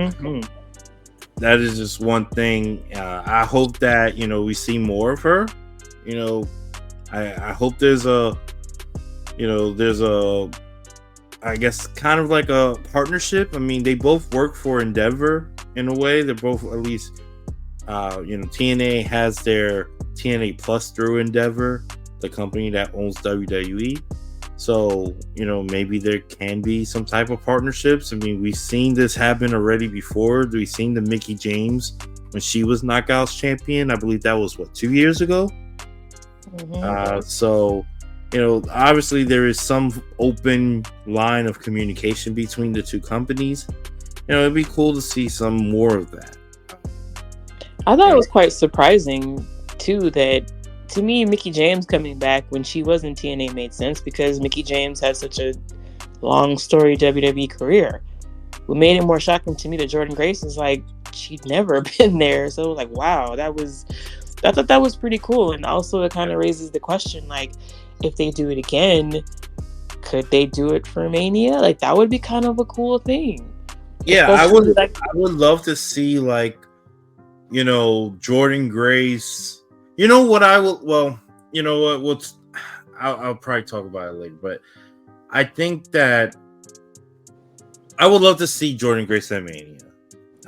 that is just one thing. I hope that, we see more of her. I hope there's I guess kind of like a partnership. I mean, they both work for Endeavor in a way. They're both, at least, TNA has their TNA Plus through Endeavor, the company that owns WWE. So, maybe there can be some type of partnerships. I mean, we've seen this happen already before. We've seen the Mickie James when she was Knockouts champion. I believe that was 2 years ago. So, obviously there is some open line of communication between the two companies. It'd be cool to see some more of that. I thought it was quite surprising too that, to me, Mickie James coming back when she was in TNA made sense, because Mickie James had such a long story WWE career. What made it more shocking to me that Jordynne Grace is like, she'd never been there. So like, wow, I thought that was pretty cool. And also it kind of raises the question, like, if they do it again, could they do it for Mania? Like, that would be kind of a cool thing. Yeah, I would love to see, like, Jordynne Grace. You know what I will? Well, you know what? I'll probably talk about it later. But I think that I would love to see Jordynne Grace at Mania,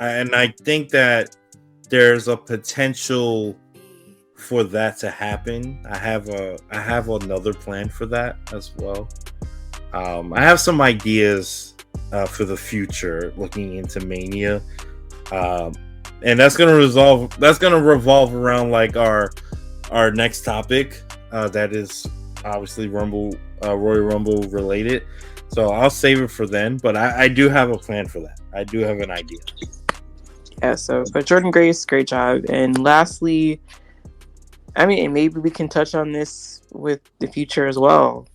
and I think that there's a potential for that to happen. I have another plan for that as well. I have some ideas for the future looking into Mania, and that's gonna revolve around like our next topic, that is obviously Rumble Royal Rumble related. So I'll save it for then. But I do have a plan for that. I do have an idea. Yeah, so but Jordan Grace, great job. And lastly, I mean, and maybe we can touch on this with the future as well.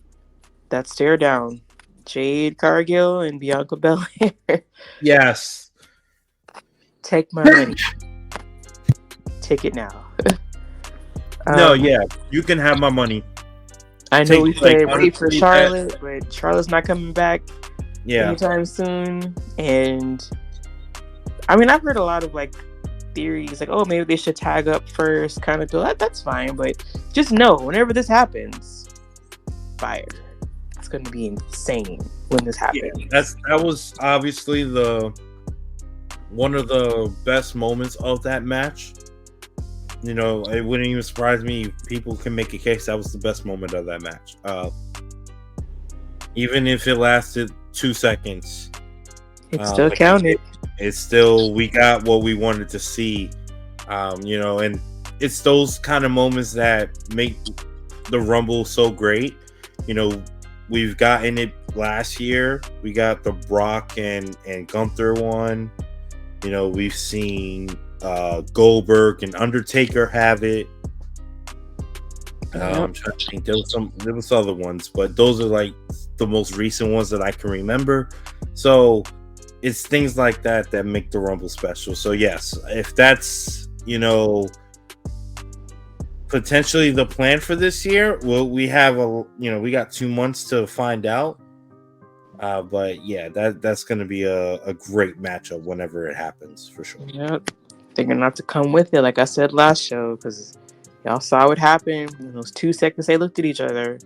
That stare down. Jade Cargill and Bianca Belair. Yes. Take my money. Take it now. No, yeah, you can have my money. I know we say like, wait for Charlotte, but Charlotte's not coming back anytime soon. And I mean, I've heard a lot of like theories, like, oh, maybe they should tag up first, kind of deal. That's fine, but just know whenever this happens, fire. It's going to be insane when this happens. Yeah, that was obviously one of the best moments of that match. You know, it wouldn't even surprise me if people can make a case that was the best moment of that match. Even if it lasted 2 seconds, it still counted. It's still, we got what we wanted to see. You know, and it's those kind of moments that make the Rumble so great. You know, we've gotten it last year. We got the Brock and Gunther one. You know, we've seen Goldberg and Undertaker have it. I'm trying to think. There was other ones, but those are like the most recent ones that I can remember. So it's things like that that make the Rumble special. So yes, if that's, you know, potentially the plan for this year, well, we got 2 months to find out. But yeah, that's going to be a great matchup whenever it happens, for sure. Yep. They're going to have to come with it, like I said last show, because y'all saw what happened in those 2 seconds they looked at each other.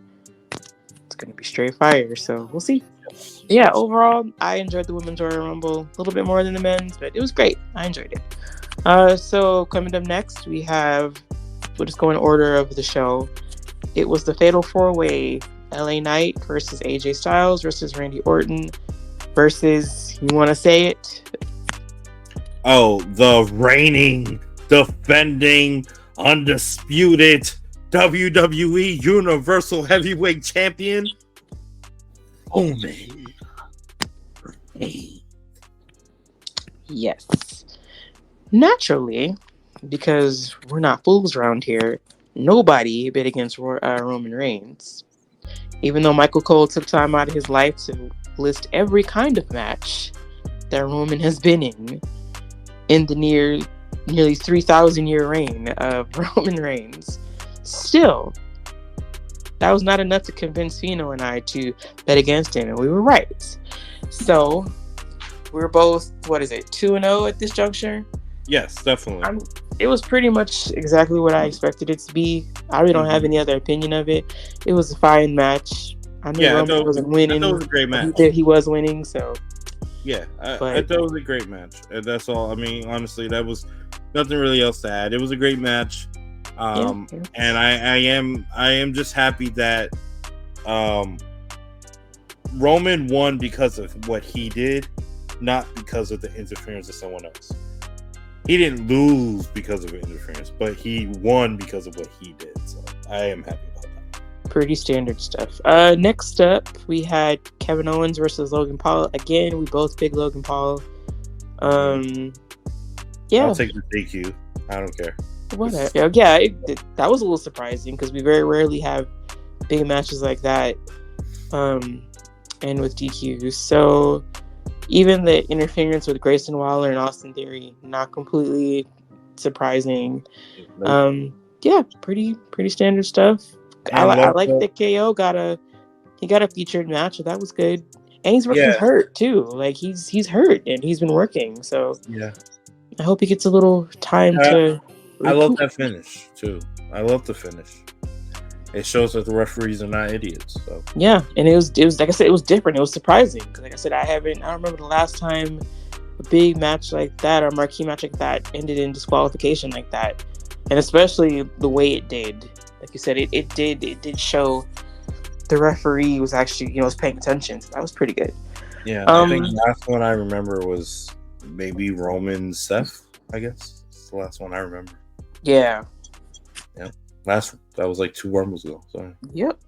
It's going to be straight fire, so we'll see. Yeah, overall, I enjoyed the Women's Royal Rumble a little bit more than the men's, but it was great. I enjoyed it. So coming up next, we'll just go in order of the show. It was the Fatal 4-Way. LA Knight versus AJ Styles versus Randy Orton versus, you want to say it? Oh, the reigning, defending, undisputed WWE Universal Heavyweight Champion, Roman Reigns. Yes. Naturally, because we're not fools around here, nobody bid against Roman Reigns. Even though Michael Cole took time out of his life to list every kind of match that Roman has been in the nearly 3,000-year reign of Roman Reigns, still, that was not enough to convince Fino and I to bet against him, and we were right. So, we're both, 2-0 at this juncture? Yes, definitely. It was pretty much exactly what I expected it to be. I really don't have any other opinion of it. It was a fine match. I knew Roman wasn't winning. I thought it was a great match. He was winning, so. Yeah, I thought it was a great match. That's all. I mean, honestly, that was nothing really else to add. It was a great match. And I am just happy that Roman won because of what he did, not because of the interference of someone else. He didn't lose because of interference, but he won because of what he did. So I am happy about that. Pretty standard stuff. Next up, we had Kevin Owens versus Logan Paul. Again, we both picked Logan Paul. Yeah. I'll take the DQ. I don't care. Whatever. Yeah, that was a little surprising because we very rarely have big matches like that. And with DQs. So even the interference with Grayson Waller and Austin Theory, not completely surprising. Yeah, pretty standard stuff. I like that KO got a featured match. That was good, and he's working hurt too. Like he's hurt and he's been working. So yeah, I hope he gets a little time to. I love that finish too. I love the finish. It shows that the referees are not idiots. So yeah, and it was like I said, it was different. It was surprising because, like I said, I don't remember the last time a big match like that or a marquee match like that ended in disqualification like that, and especially the way it did. Like you said, it did show the referee was actually was paying attention. So that was pretty good. Yeah, I think the last one I remember was maybe Roman Seth. I guess it's the last one I remember. Yeah. Yeah. That was like 2 Rumbles ago. So. Yep.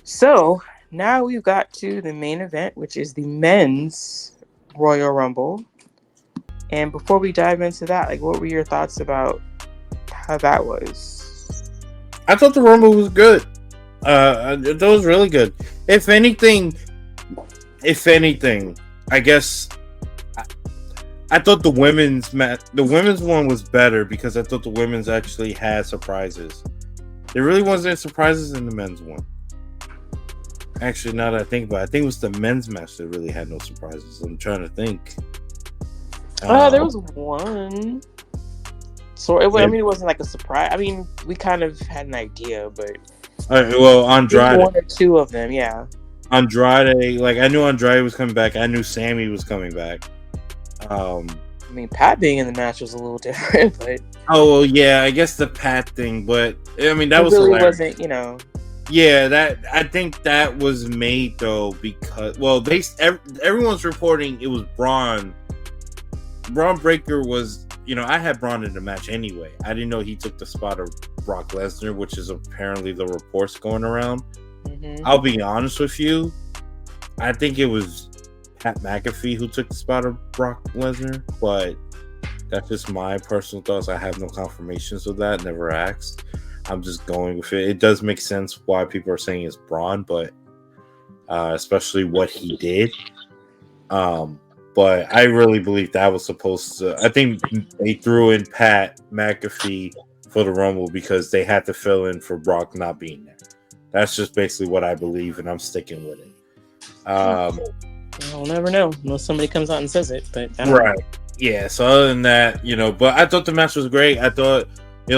So now we've got to the main event, which is the men's Royal Rumble. And before we dive into that, like, what were your thoughts about how that was? I thought the Rumble was good. That was really good. If anything, I guess I thought the women's one was better because I thought the women's actually had surprises. There really wasn't any surprises in the men's one. Actually, now that I think about it, I think it was the men's match that really had no surprises. I'm trying to think. There was one. So I mean, it wasn't like a surprise. I mean, we kind of had an idea, but Andrade, one or two of them, yeah. Andrade, like I knew Andrade was coming back. I knew Sammy was coming back. I mean, Pat being in the match was a little different, but yeah, I guess the Pat thing, but I mean that was really hilarious. Wasn't, you know. Yeah, that I think that was made though because everyone's reporting it was Braun. Braun Breaker was, I had Braun in the match anyway. I didn't know he took the spot of Brock Lesnar, which is apparently the reports going around. Mm-hmm. I'll be honest with you, I think it was Pat McAfee who took the spot of Brock Lesnar, but that's just my personal thoughts. I have no confirmations of that, never asked. I'm just going with it. It does make sense why people are saying it's Braun, but especially what he did. But I really believe that was supposed to. I think they threw in Pat McAfee for the Rumble because they had to fill in for Brock not being there. That's just basically what I believe, and I'm sticking with it. I'll never know unless somebody comes out and says it. But I don't know. Yeah. So other than that, but I thought the match was great. I thought,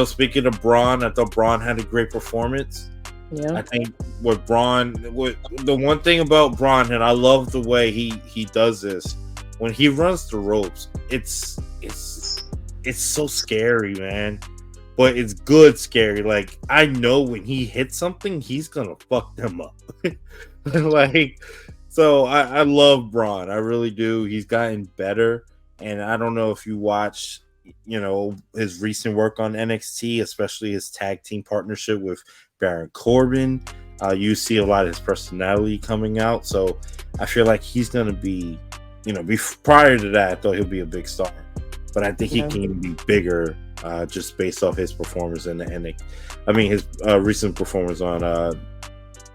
speaking of Braun, I thought Braun had a great performance. Yeah. I think the one thing about Braun, and I love the way he does this. When he runs the ropes, it's so scary, man. But it's good scary. Like, I know when he hits something, he's gonna fuck them up. So I love Braun. I really do. He's gotten better. And I don't know if you watch, his recent work on NXT, especially his tag team partnership with Baron Corbin. You see a lot of his personality coming out. So I feel like he's gonna be, prior to that, I thought he'll be a big star, but I think he can be bigger just based off his performance in his recent performance on at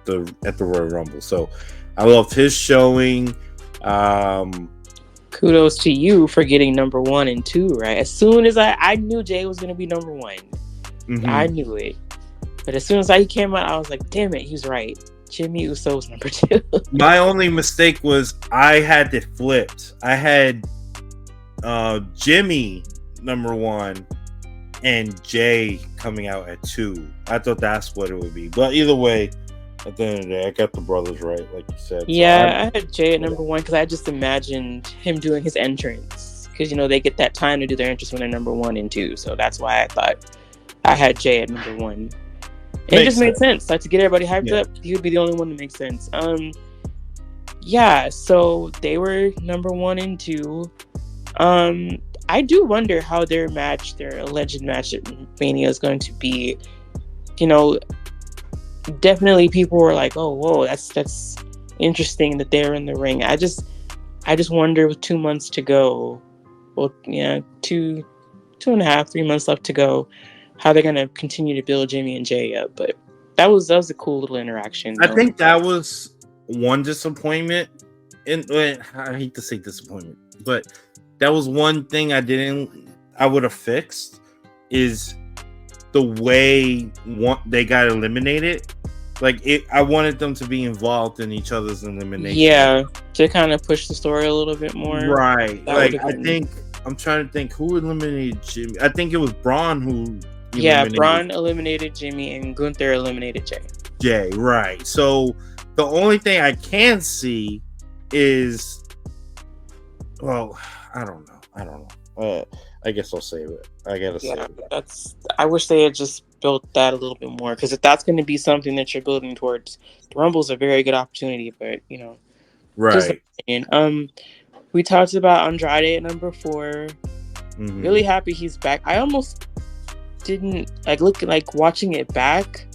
the Royal Rumble. So I loved his showing. Kudos to you for getting number 1 and 2 right. As soon as I knew Jay was going to be number 1, I knew it. But as soon as he came out, I was like, damn it, he's right. Jimmy Uso's number 2. My only mistake was I had it flipped. I had Jimmy number 1 and Jay coming out at 2. I thought that's what it would be. But either way, at the end of the day, I got the brothers right, like you said. Yeah, I had Jay at number 1 because I just imagined him doing his entrance. Because, they get that time to do their entrance when they're number 1 and 2. So that's why I thought I had Jay at number 1. It just made sense. Like, to get everybody hyped up, he would be the only one that makes sense. So they were number 1 and 2. I do wonder how their alleged match at Mania is going to be. Definitely people were like, "Oh, whoa, that's interesting that they're in the ring." I just wonder with 2 months to go, well, yeah, 2.5, 3 months left to go, how they're gonna continue to build Jimmy and Jay up. But that was a cool little interaction. I think that was one disappointment. I hate to say disappointment, but that was one thing I would have fixed is the way they got eliminated. Like, I wanted them to be involved in each other's elimination. Yeah, to kind of push the story a little bit more. Right. I'm trying to think who eliminated Jimmy. I think it was Braun who. Braun eliminated Jimmy and Gunther eliminated Jay. Jay, right. So the only thing I can see is, well, I don't know. I guess I'll save it. I gotta save it. I wish they had just built that a little bit more, because if that's going to be something that you're building towards, the Rumble's a very good opportunity. But right. We talked about Andrade at number 4. Really happy he's back. I almost didn't watching it back.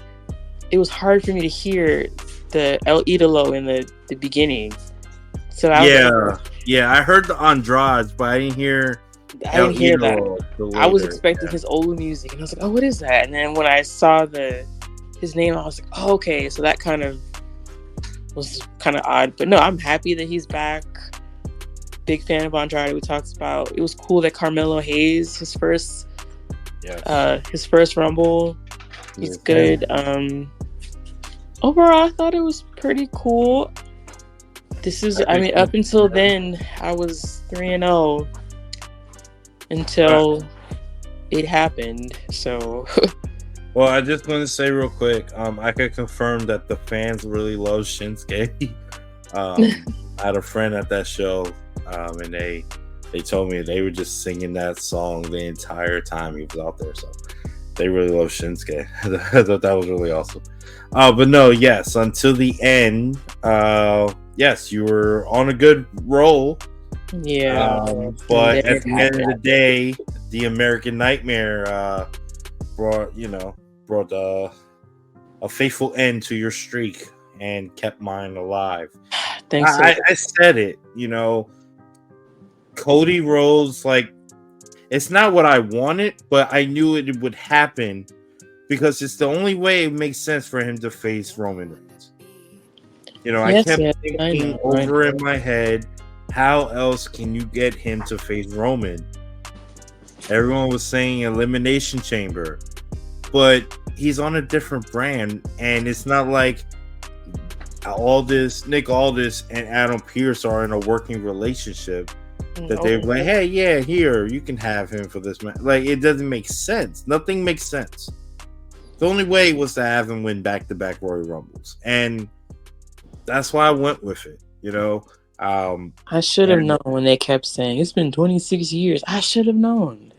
It was hard for me to hear the El Idolo in the beginning. So I I heard the Andrades, but I didn't hear. I didn't hear that. I was Later. expecting his old music, and I was like, "Oh, what is that?" And then when I saw his name, I was like, "Oh, okay." So that kind of was kind of odd, but no, I'm happy that he's back. Big fan of Andrade. We talked about. It was cool that Carmelo Hayes, his first Rumble, he's good. Overall, I thought it was pretty cool. Up until then, I was 3-0 until it happened. So. Well, I just want to say real quick, I can confirm that the fans really love Shinsuke. I had a friend at that show, and they told me they were just singing that song the entire time he was out there. So they really love Shinsuke. I thought that was really awesome. But no, yes, until the end, yes, you were on a good roll. Yeah. But at the end of the day, the American Nightmare brought a faithful end to your streak and kept mine alive. Thanks. I said it, Cody Rhodes, like, it's not what I wanted, but I knew it would happen because it's the only way it makes sense for him to face Roman Reigns. I kept thinking over in my head, how else can you get him to face Roman? Everyone was saying Elimination Chamber, but he's on a different brand, and it's not like Nick Aldis and Adam Pearce are in a working relationship that they're like, hey, yeah, here, you can have him for this match. Like, it doesn't make sense. Nothing makes sense. The only way was to have him win back-to-back Royal Rumbles, and that's why I went with it. I should have known when they kept saying it's been 26 years. I should have known.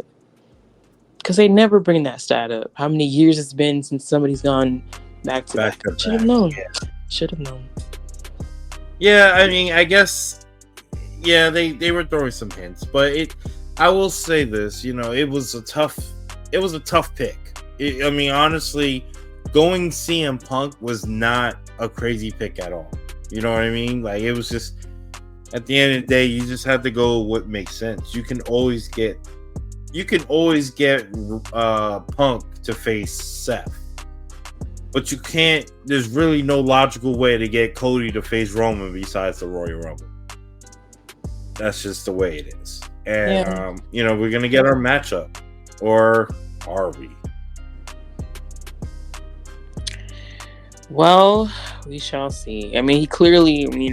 Because they never bring that stat up. How many years it's been since somebody's gone back to back. Should have known. Should have known. Yeah, I mean, I guess, yeah, they were throwing some hints, but I will say this, it was a tough pick. I mean, honestly, going CM Punk was not a crazy pick at all. You know what I mean? Like, it was just, at the end of the day, you just have to go what makes sense. You can always get Punk to face Seth, but you can't. There's really no logical way to get Cody to face Roman besides the Royal Rumble. That's just the way it is, and we're gonna get our matchup, or are we? Well, we shall see. I mean,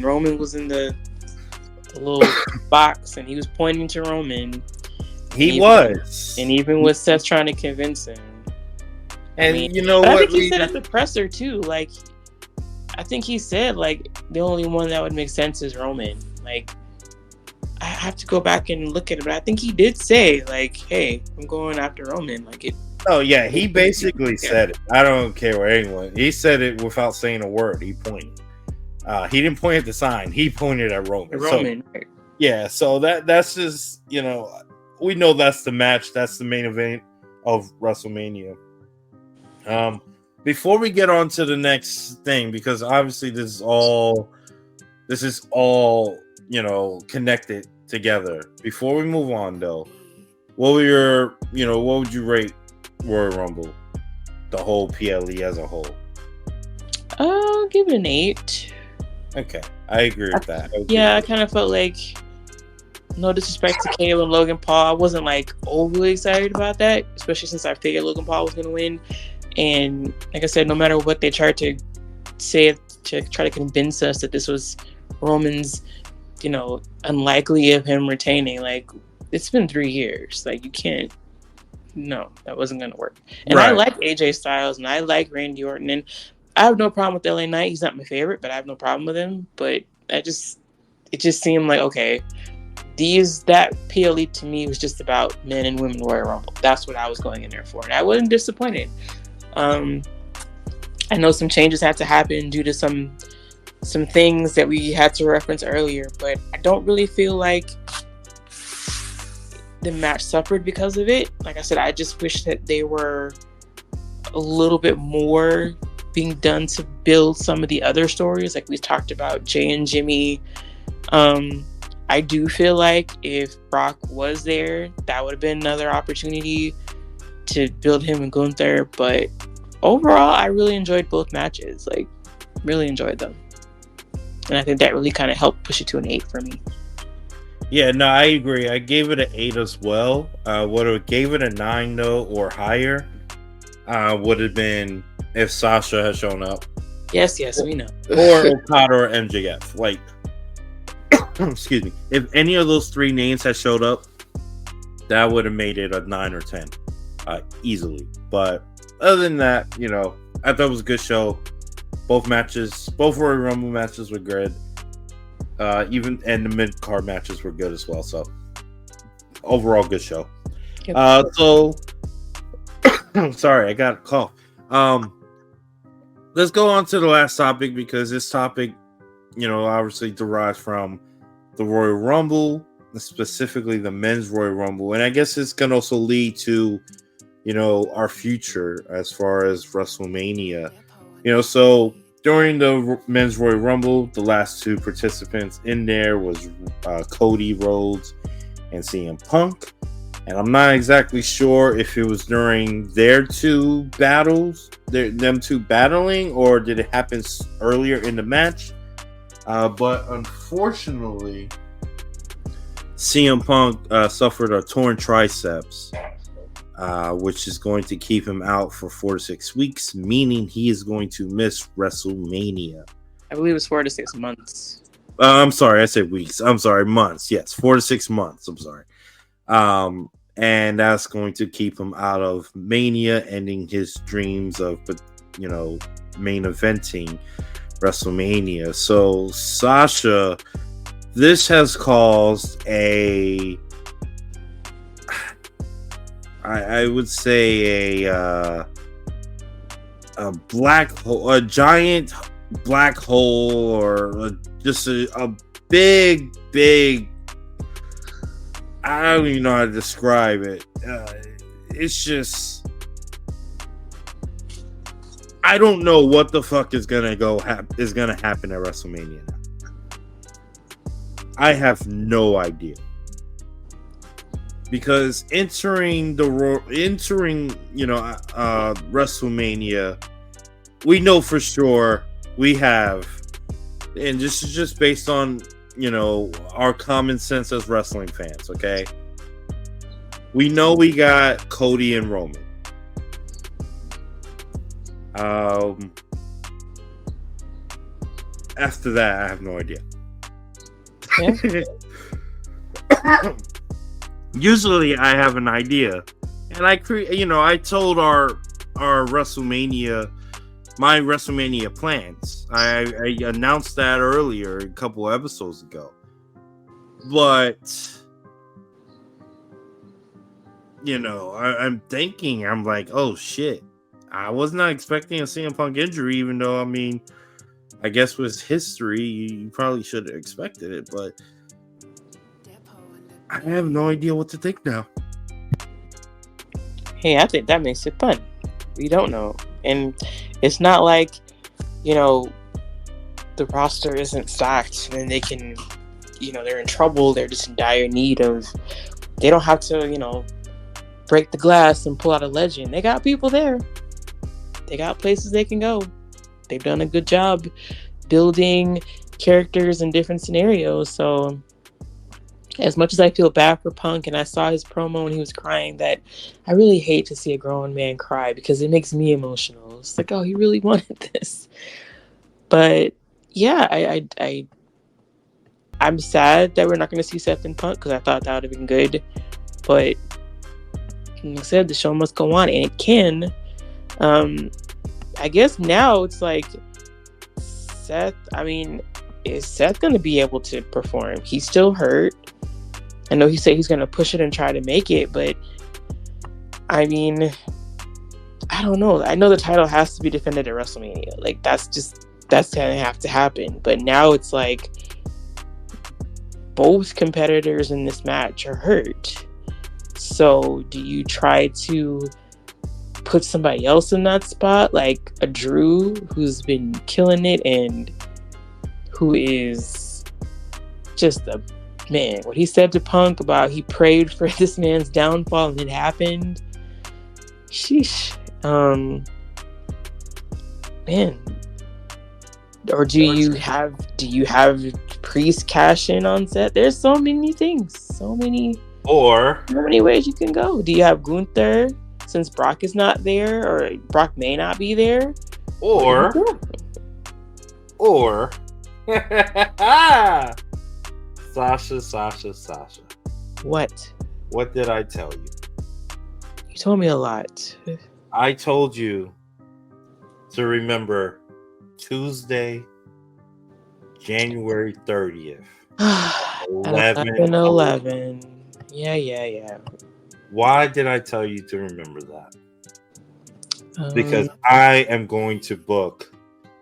Roman was in the little box, and he was pointing to Roman. He was. And even with Seth trying to convince him. And I think he said at the presser too, like, I think he said, like, the only one that would make sense is Roman. Like, I have to go back and look at it, but I think he did say, like, hey, I'm going after Roman. Like, it. Oh, yeah, he basically said it. I don't care what anyone. He said it without saying a word. He pointed. He didn't point at the sign. He pointed at Roman. Right. Yeah, so that's just, we know that's the match. That's the main event of WrestleMania. Before we get on to the next thing, because obviously this is all connected together. Before we move on, though, what would you rate Royal Rumble, the whole PLE as a whole? I'll give it an 8. Okay, I agree with that. I kind of felt like, no disrespect to Kayla and Logan Paul, I wasn't like overly excited about that, especially since I figured Logan Paul was going to win. And like I said, no matter what they tried to say to try to convince us that this was Roman's, unlikely of him retaining, like, it's been 3 years. Like, you can't. No, that wasn't going to work. And right. I like AJ Styles and I like Randy Orton, and I have no problem with LA Knight. He's not my favorite, but I have no problem with him. But it just seemed like, okay, that PLE to me was just about men and women Royal Rumble. That's what I was going in there for, and I wasn't disappointed. I know some changes had to happen due to some things that we had to reference earlier, but I don't really feel like the match suffered because of it. Like I said, I just wish that they were a little bit more being done to build some of the other stories, like we talked about Jay and Jimmy. I do feel like if Brock was there, that would have been another opportunity to build him and Gunther. But overall, I really enjoyed both matches. Like, really enjoyed them. And I think that really kind of helped push it to an 8 for me. Yeah, no, I agree. I gave it an 8 as well. Would have gave it a 9 though, or higher. Would have been if Sasha had shown up. Yes, we know. Or Okada or MJF. Like, excuse me. If any of those three names had showed up, that would have made it a 9 or 10, easily. But other than that, you know, I thought it was a good show. Both Royal Rumble matches were good. And the mid card matches were good as well. So overall, good show. Yep. So sorry, I got a cough. Let's go on to the last topic, because this topic, you know, obviously derives from the Royal Rumble, specifically the men's Royal Rumble, and I guess it's gonna also lead to, you know, our future as far as WrestleMania. You know, so during the men's Royal Rumble, the last two participants in there was Cody, Rhodes, and CM Punk. And I'm not exactly sure if it was during their two battles, them two battling, or did it happen earlier in the match. But unfortunately, CM Punk suffered a torn triceps, which is going to keep him out for 4 to 6 weeks, meaning he is going to miss WrestleMania. I believe it's 4 to 6 months. I'm sorry, I said weeks. I'm sorry, months. Yes, 4 to 6 months. I'm sorry. And that's going to keep him out of Mania, ending his dreams of, you know, main eventing WrestleMania. So Sasha, this has caused I would say a black hole, a giant black hole, or just a big. I don't even know how to describe it. It's just, I don't know what the fuck is gonna happen at WrestleMania now. I have no idea, because entering WrestleMania, we know for sure we have, and this is just based on, you know, our common sense as wrestling fans, okay? We know we got Cody and Roman. After that, I have no idea. Yeah. Usually I have an idea, and I told our WrestleMania, my WrestleMania plans. I announced that earlier, a couple of episodes ago. But, you know, I'm thinking, I'm like, oh shit. I was not expecting a CM Punk injury, even though, I mean, I guess with history, you probably should have expected it, but I have no idea what to think now. Hey, I think that makes it fun. We don't know. And it's not like, you know, the roster isn't stacked and they can, you know, they're in trouble. They're just in dire need of, they don't have to, you know, break the glass and pull out a legend. They got people there. They got places they can go. They've done a good job building characters in different scenarios. So as much as I feel bad for Punk, and I saw his promo and he was crying, that I really hate to see a grown man cry, because it makes me emotional. It's like, oh, he really wanted this. But yeah, I'm sad that we're not going to see Seth and Punk, because I thought that would have been good. But like I said, the show must go on, and it can. I guess now it's like, Seth, I mean, is Seth going to be able to perform? He's still hurt. I know he said he's going to push it and try to make it, but I mean, I don't know. I know the title has to be defended at WrestleMania. Like, that's going to have to happen. But now it's like, both competitors in this match are hurt. So do you try to put somebody else in that spot, like a Drew who's been killing it and who is just a man. What he said to Punk about he prayed for this man's downfall and it happened. Sheesh. Man. Or do you have Priest cash in on Seth? There's so many things. So many ways you can go. Do you have Gunther since Brock is not there, or Brock may not be there? Or Sasha. What did I tell you? You told me a lot. I told you to remember Tuesday, January 30th. 11. Yeah. Why did I tell you to remember that? Because I am going to book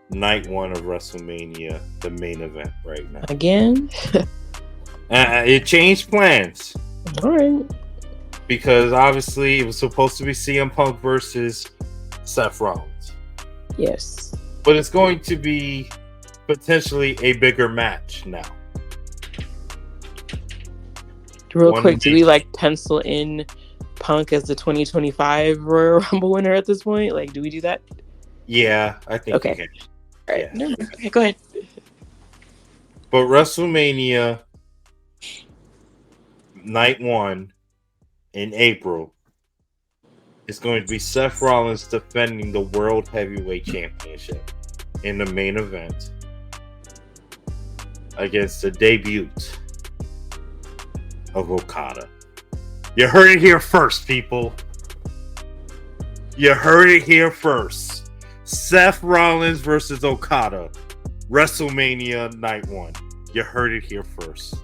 night 1 of WrestleMania, the main event right now. Again? It changed plans. All right. Because obviously it was supposed to be CM Punk versus Seth Rollins. Yes. But it's going to be potentially a bigger match now. Real quick, do we pencil in Punk as the 2025 Royal Rumble winner at this point? Like, do we do that? Yeah, I think okay. We can. All right. Yeah. Okay, go ahead. But WrestleMania night 1 in April is going to be Seth Rollins defending the World Heavyweight Championship in the main event against the debut of Okada. You heard it here first, people. You heard it here first. Seth Rollins versus Okada. WrestleMania night 1. You heard it here first.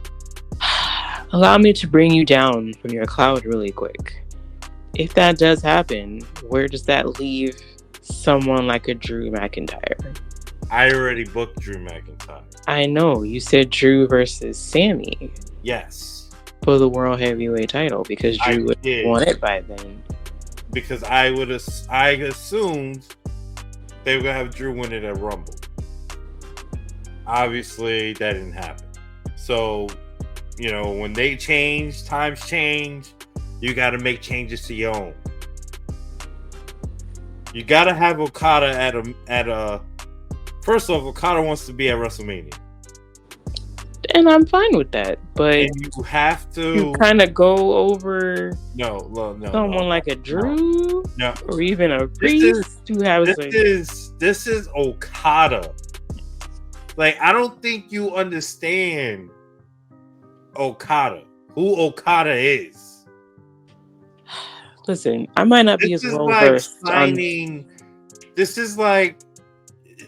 Allow me to bring you down from your cloud really quick. If that does happen, where does that leave someone like a Drew McIntyre? I already booked Drew McIntyre. I know. You said Drew versus Sammy. Yes. For the World Heavyweight title, because Drew would have won it by then. Because I assumed they were going to have Drew win it at Rumble. Obviously, that didn't happen. So, when they change, times change, you got to make changes to your own. You got to have Okada at a. First off, Okada wants to be at WrestleMania. And I'm fine with that, but you have to kind of go over someone like a Drew, no, or even a Priest who has this is Okada. Like, I don't think you understand Okada, who Okada is. Listen, I might not be as well versed. This is like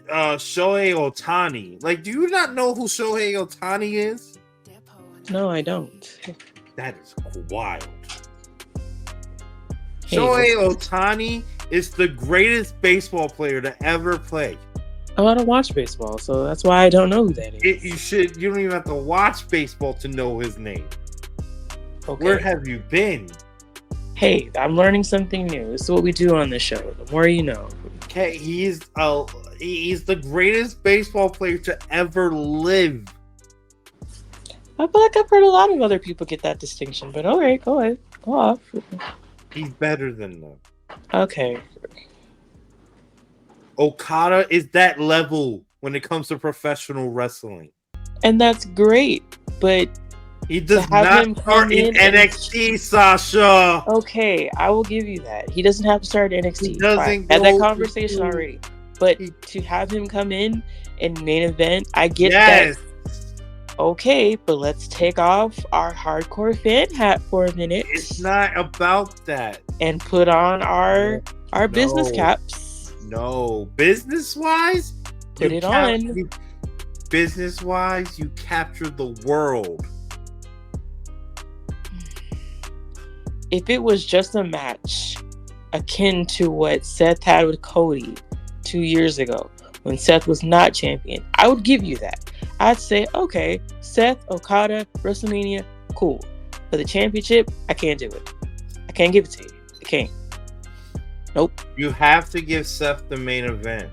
Shohei Ohtani. Like, do you not know who Shohei Ohtani is? No, I don't. That is wild. Shohei Ohtani is the greatest baseball player to ever play. Oh, I don't watch baseball, so that's why I don't know who that is. You don't even have to watch baseball to know his name. Okay. Where have you been? Hey, I'm learning something new. This is what we do on this show. The more you know. Okay, he's the greatest baseball player to ever live. I feel like I've heard a lot of other people get that distinction, but all right, go ahead. Go off. He's better than them. Okay. Okada is that level when it comes to professional wrestling. And that's great, but he does not start in NXT, Sasha. Okay, I will give you that. He doesn't have to start in NXT. He doesn't had that conversation already. But to have him come in main event, I get that. Okay, but let's take off our hardcore fan hat for a minute. It's not about that. And put on our business caps. No, business-wise, put it on. Business-wise, you captured the world. If it was just a match akin to what Seth had with Cody 2 years ago when Seth was not champion, I would give you that. I'd say, okay, Seth, Okada, WrestleMania, cool. For the championship, I can't do it. I can't give it to you. I can't. Nope. You have to give Seth the main event.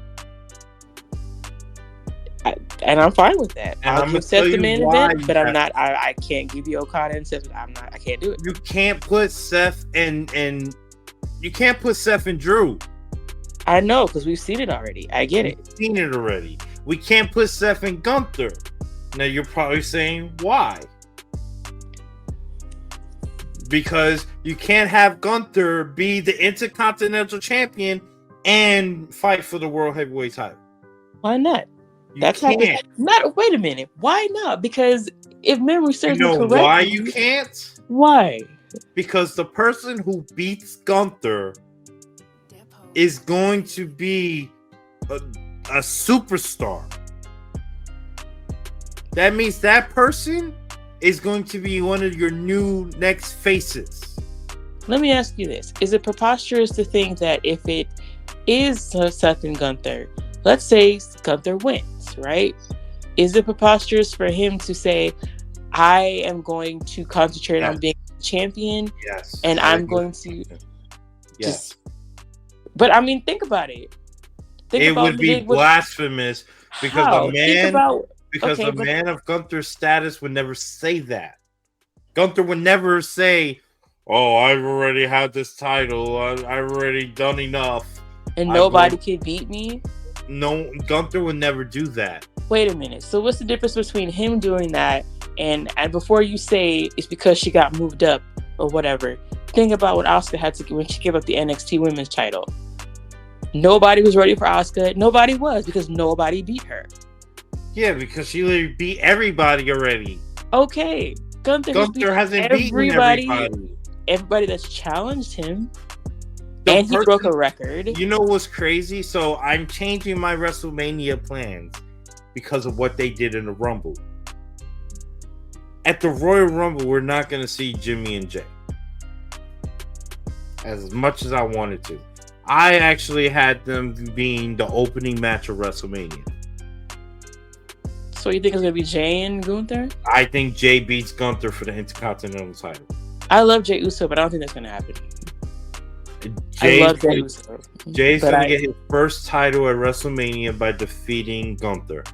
And I'm fine with that. And I'll I'm give gonna tell Seth the you main why event, you but I'm have not. I can't give you Okada and Seth. I can't do it. You can't put Seth and you can't put Seth and Drew. I know, because we've seen it already. I get it. We've seen it already. We can't put Seth and Gunther. Now you're probably saying why? Because you can't have Gunther be the Intercontinental Champion and fight for the World Heavyweight title. Why not? That's happened. Wait a minute. Why not? Because if memory serves me correctly, why you can't? Why? Because the person who beats Gunther is going to be a superstar. That means that person is going to be one of your new next faces. Let me ask you this. Is it preposterous to think that if it is Seth and Gunther, let's say Gunther wins, right? Is it preposterous for him to say, I am going to concentrate on being champion? Yes. And I'm going to just... But I mean, think about it. It would be blasphemous because a man of Gunther's status would never say that. Gunther would never say, "Oh, I've already had this title. I've already done enough, and nobody can beat me." No, Gunther would never do that. Wait a minute. So what's the difference between him doing that and before you say it's because she got moved up or whatever? Think about what Asuka had to do when she gave up the NXT Women's title. Nobody was ready for Asuka. Nobody was, because nobody beat her. Yeah, because she literally beat everybody already. Okay. Gunther hasn't beaten everybody. Everybody that's challenged him. And he broke a record. You know what's crazy? So I'm changing my WrestleMania plans because of what they did in the Rumble. At the Royal Rumble, we're not going to see Jimmy and Jay. As much as I wanted to. I actually had them being the opening match of WrestleMania. So you think it's going to be Jay and Gunther? I think Jay beats Gunther for the Intercontinental title. I love Jey Uso, but I don't think that's going to happen. I love Jey Uso. Jay's going to get his first title at WrestleMania by defeating Gunther.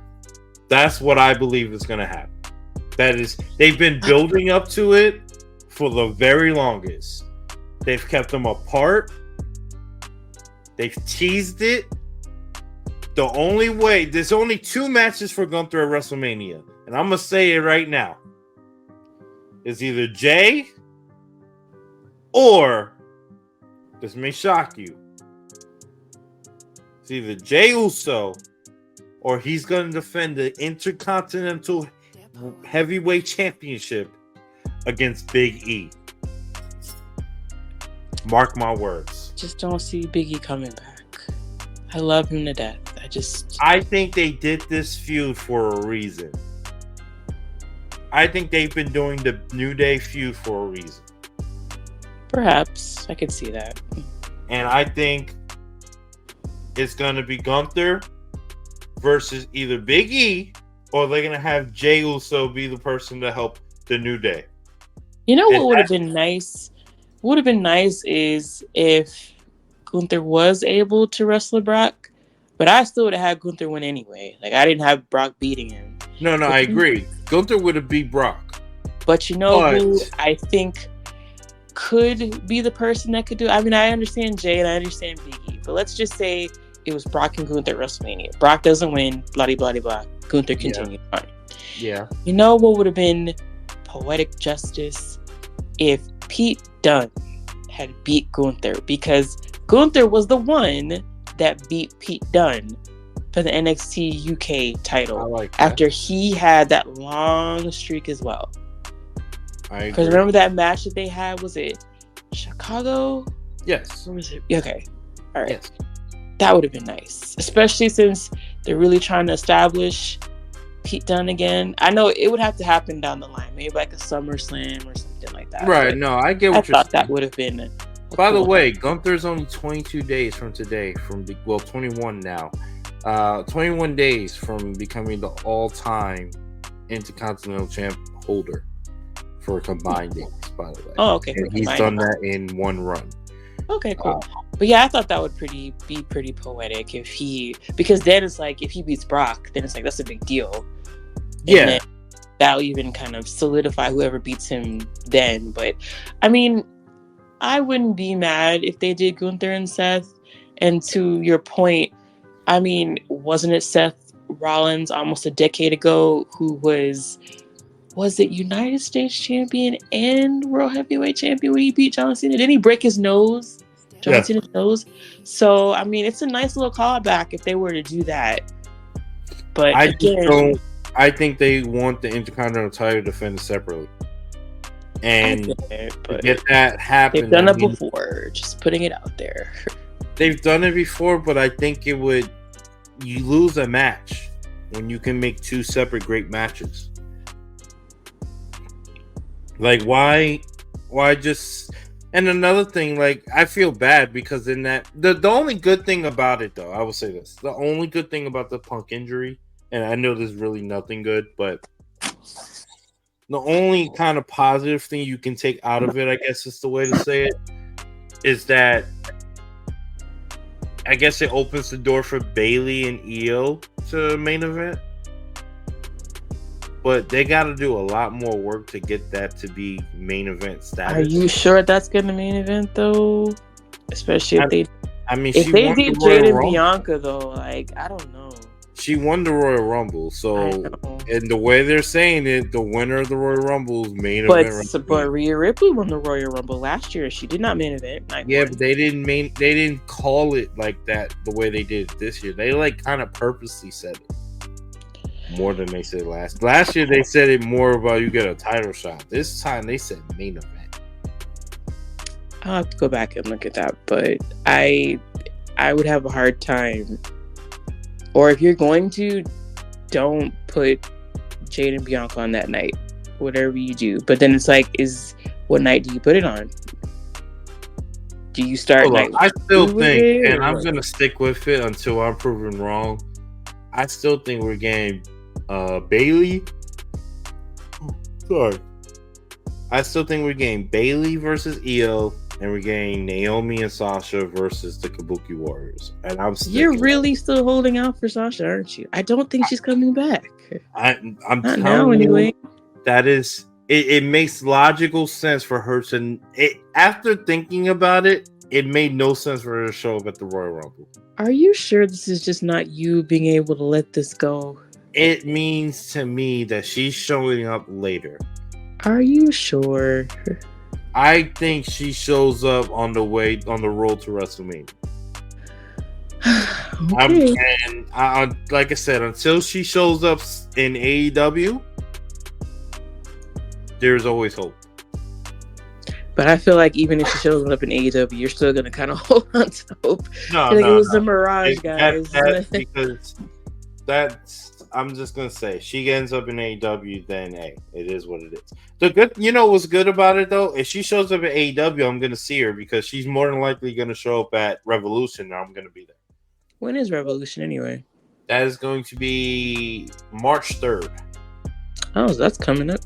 That's what I believe is going to happen. That is, they've been building up to it for the very longest. They've kept them apart. They've teased it. The only way, there's only 2 matches for Gunther at WrestleMania. And I'm going to say it right now. It's either Jay or, this may shock you, it's either Jey Uso or he's going to defend the Intercontinental Heavyweight Championship against Big E. Mark my words. Just don't see Big E coming back. I love him to death. I think they did this feud for a reason. I think they've been doing the New Day feud for a reason. Perhaps. I could see that. And I think it's going to be Gunther versus either Big E or they're going to have Jey Uso be the person to help the New Day. You know what would have been nice? What would have been nice is if Gunther was able to wrestle Brock, but I still would have had Gunther win anyway. Like, I didn't have Brock beating him. No, I agree. Gunther would have beat Brock. But you know who I think could be the person that could do it? I mean, I understand Jay and I understand Big E, but let's just say it was Brock and Gunther at WrestleMania. Brock doesn't win, blah, blah, blah. Gunther continues on. Yeah. You know what would have been poetic justice? If Pete Dunne had beat Gunther, because Gunther was the one that beat Pete Dunne for the NXT UK title after he had that long streak as well. Because remember that match that they had? Was it Chicago? Yes. Or was it? Okay. All right. Yes. That would have been nice, especially since they're really trying to establish Pete Dunne again. I know it would have to happen down the line, maybe like a SummerSlam or something like that. Right. No, I get what you're saying. That would have been. By the way, Gunther's only 22 days from today, 21 now. 21 days from becoming the all-time Intercontinental Champ holder for combined days, by the way. Oh, okay. And he's done that in one run. Okay, cool. But yeah, I thought that would be pretty poetic because then it's like if he beats Brock, then it's like that's a big deal. Yeah. And then that'll even kind of solidify whoever beats him then. But I mean, I wouldn't be mad if they did Gunther and Seth. And to your point, I mean, wasn't it Seth Rollins almost a decade ago who was it United States champion and World Heavyweight champion when he beat John Cena? Didn't he break his nose? John Cena's nose. So I mean, it's a nice little callback if they were to do that. But I think they want the Intercontinental title defended separately. And to get that happen, they've done it before. Just putting it out there. They've done it before, but I think you lose a match when you can make two separate great matches. Like why just. And another thing, like, I feel bad because in that the only good thing about it, though, I will say this: the only good thing about the Punk injury, and I know there's really nothing good, but the only kind of positive thing you can take out of it, I guess is the way to say it, is that I guess it opens the door for Bayley and Io to main event. But they got to do a lot more work to get that to be main event status. Are you sure that's going to main event though? Especially if they did Jade and Bianca though, like I don't know. She won the Royal Rumble, so and the way they're saying it, the winner of the Royal Rumble is main event. But Rhea Ripley won the Royal Rumble last year. She did not main event. But they didn't call it like that the way they did it this year. They like kind of purposely said it. More than they said last year. They said it more about you get a title shot. This time they said main event. I'll have to go back and look at that, but I would have a hard time. Or if you're going to, don't put Jade and Bianca on that night. Whatever you do, but then it's like, what night do you put it on? Do you start? I still think, and I'm gonna stick with it until I'm proven wrong. I still think we're getting Bayley. Sorry. I still think we're getting Bayley versus Io, and we're getting Naomi and Sasha versus the Kabuki Warriors. And You're really still holding out for Sasha, aren't you? I don't think she's coming back. I'm not telling now, anyway. You, that is, it makes logical sense for her to. After thinking about it, it made no sense for her to show up at the Royal Rumble. Are you sure this is just not you being able to let this go? It means to me that she's showing up later. Are you sure? I think she shows up on the road to WrestleMania. Okay. Like I said, until she shows up in AEW, there's always hope. But I feel like even if she shows up in AEW, you're still gonna kind of hold on to hope. It was a mirage, guys. I'm just gonna say, she ends up in AEW, then hey, it is what it is. What's good about it though? If she shows up at AEW, I'm gonna see her because she's more than likely gonna show up at Revolution, and I'm gonna be there. When is Revolution anyway? That is going to be March 3rd. Oh, so that's coming up.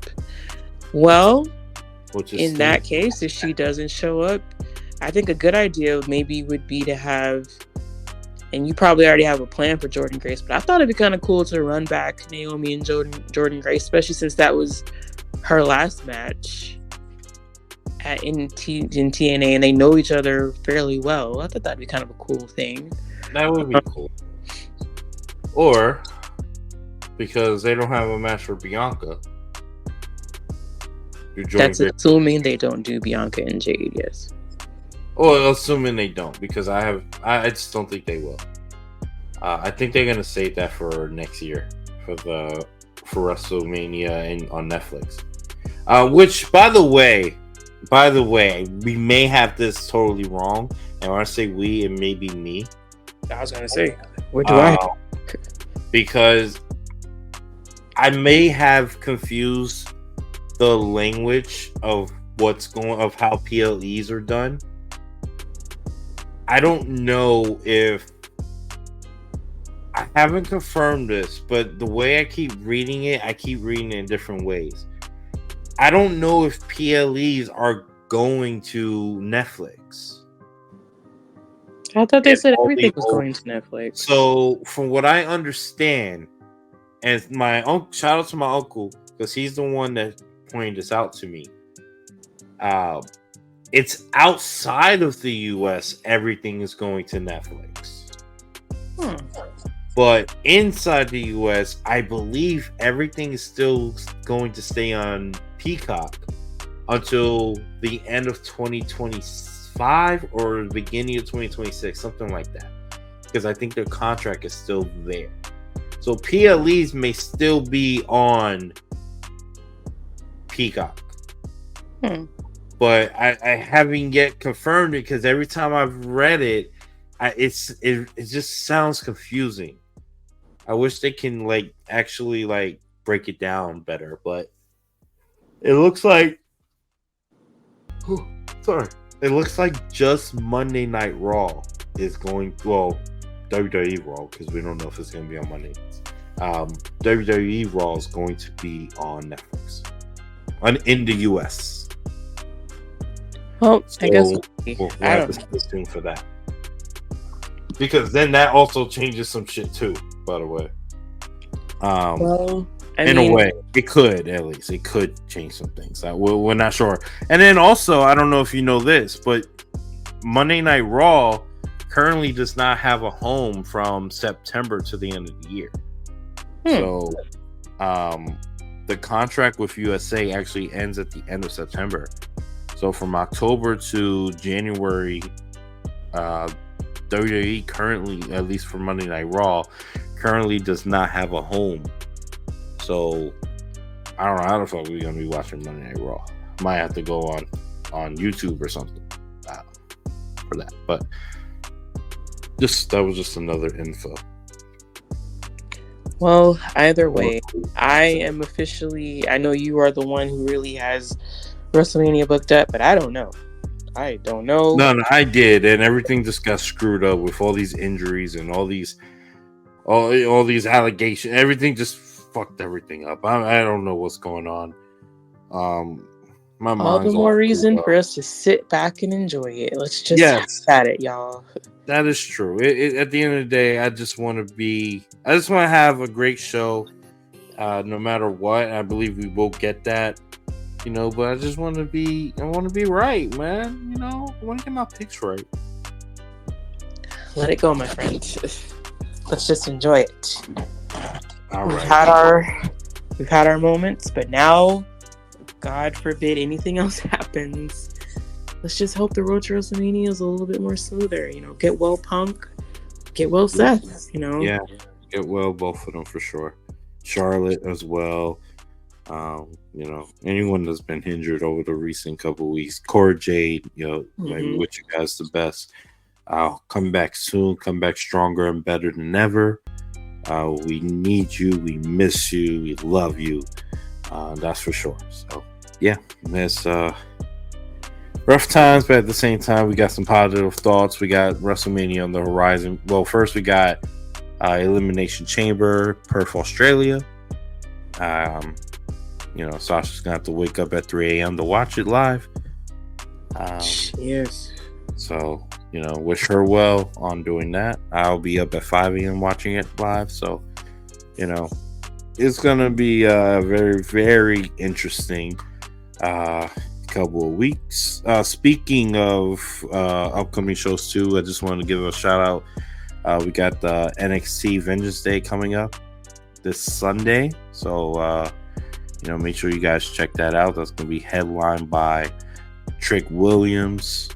Well, in that case, if she doesn't show up, I think a good idea maybe would be to have, and you probably already have a plan for Jordynne Grace, but I thought it'd be kind of cool to run back Naomi and Jordynne Grace, especially since that was her last match in TNA, and they know each other fairly well. I thought that'd be kind of a cool thing. That would be cool. Or, because they don't have a match for Bianca. That's assuming they don't do Bianca and Jade, yes. Well, assuming they don't, because I just don't think they will. I think they're gonna save that for next year for WrestleMania and on Netflix. Which, by the way, we may have this totally wrong, and when I say we, it may be me. I was gonna say, what do I? Because I may have confused the language of of how PLEs are done. I don't know if I haven't confirmed this, but the way I keep reading it in different ways. I don't know if PLEs are going to Netflix. I thought they and said all everything the was old. going to Netflix. So from what I understand, and my uncle, shout out to my uncle because he's the one that pointed this out to me. It's outside of the US, everything is going to Netflix. But inside the US, I believe everything is still going to stay on Peacock until the end of 2025 or the beginning of 2026, something like that. Because I think their contract is still there. So PLEs may still be on Peacock. But I haven't yet confirmed it because every time I've read it, it just sounds confusing. I wish they can like actually like break it down better, but it looks like it looks like just Monday Night Raw is going WWE Raw because we don't know if it's going to be on Monday. WWE Raw is going to be on Netflix in the US. Well, So I guess we'll have to stay tuned for that. Because then that also changes some shit too, by the way. Well, in a way, it could at least. It could change some things. We're not sure. And then also, I don't know if you know this, but Monday Night Raw currently does not have a home from September to the end of the year. So, the contract with USA actually ends at the end of September. So from October to January, WWE currently, at least for Monday Night Raw, currently does not have a home. So I don't know how the fuck we're gonna be watching Monday Night Raw. Might have to go on YouTube or something for that. But that was just another info. Well, either way, I am officially. I know you are the one who really has WrestleMania booked up, but I don't know. No, I did, and everything just got screwed up with all these injuries and all these allegations. Everything just fucked everything up. I don't know what's going on. My mind's all the more reason for us to sit back and enjoy it. Let's just have at it, y'all. That is true. At the end of the day, I just want to have a great show, no matter what. I believe we will get that. But I just want to be right, man. I want to get my picks right. Let it go, my friend. Let's just enjoy it. All we've right. We've had our moments, but now, God forbid anything else happens. Let's just hope the road to WrestleMania is a little bit more smoother. Get well Punk, get well Seth. Yeah, get well both of them for sure. Charlotte as well. Anyone that's been injured over the recent couple weeks, Cora Jade, maybe wish you guys the best. I'll come back soon, come back stronger and better than ever. We need you, we miss you, we love you. That's for sure. So yeah, it's rough times, but at the same time, we got some positive thoughts. We got WrestleMania on the horizon. Well, first we got Elimination Chamber, Perth, Australia. Sasha's gonna have to wake up at 3 a.m. to watch it live. Yes. So, wish her well on doing that. I'll be up at 5 a.m. watching it live. So, it's gonna be a very, very interesting couple of weeks. Speaking of upcoming shows too, I just want to give a shout out. We got the NXT Vengeance Day coming up this Sunday. So, make sure you guys check that out. That's going to be headlined by Trick Williams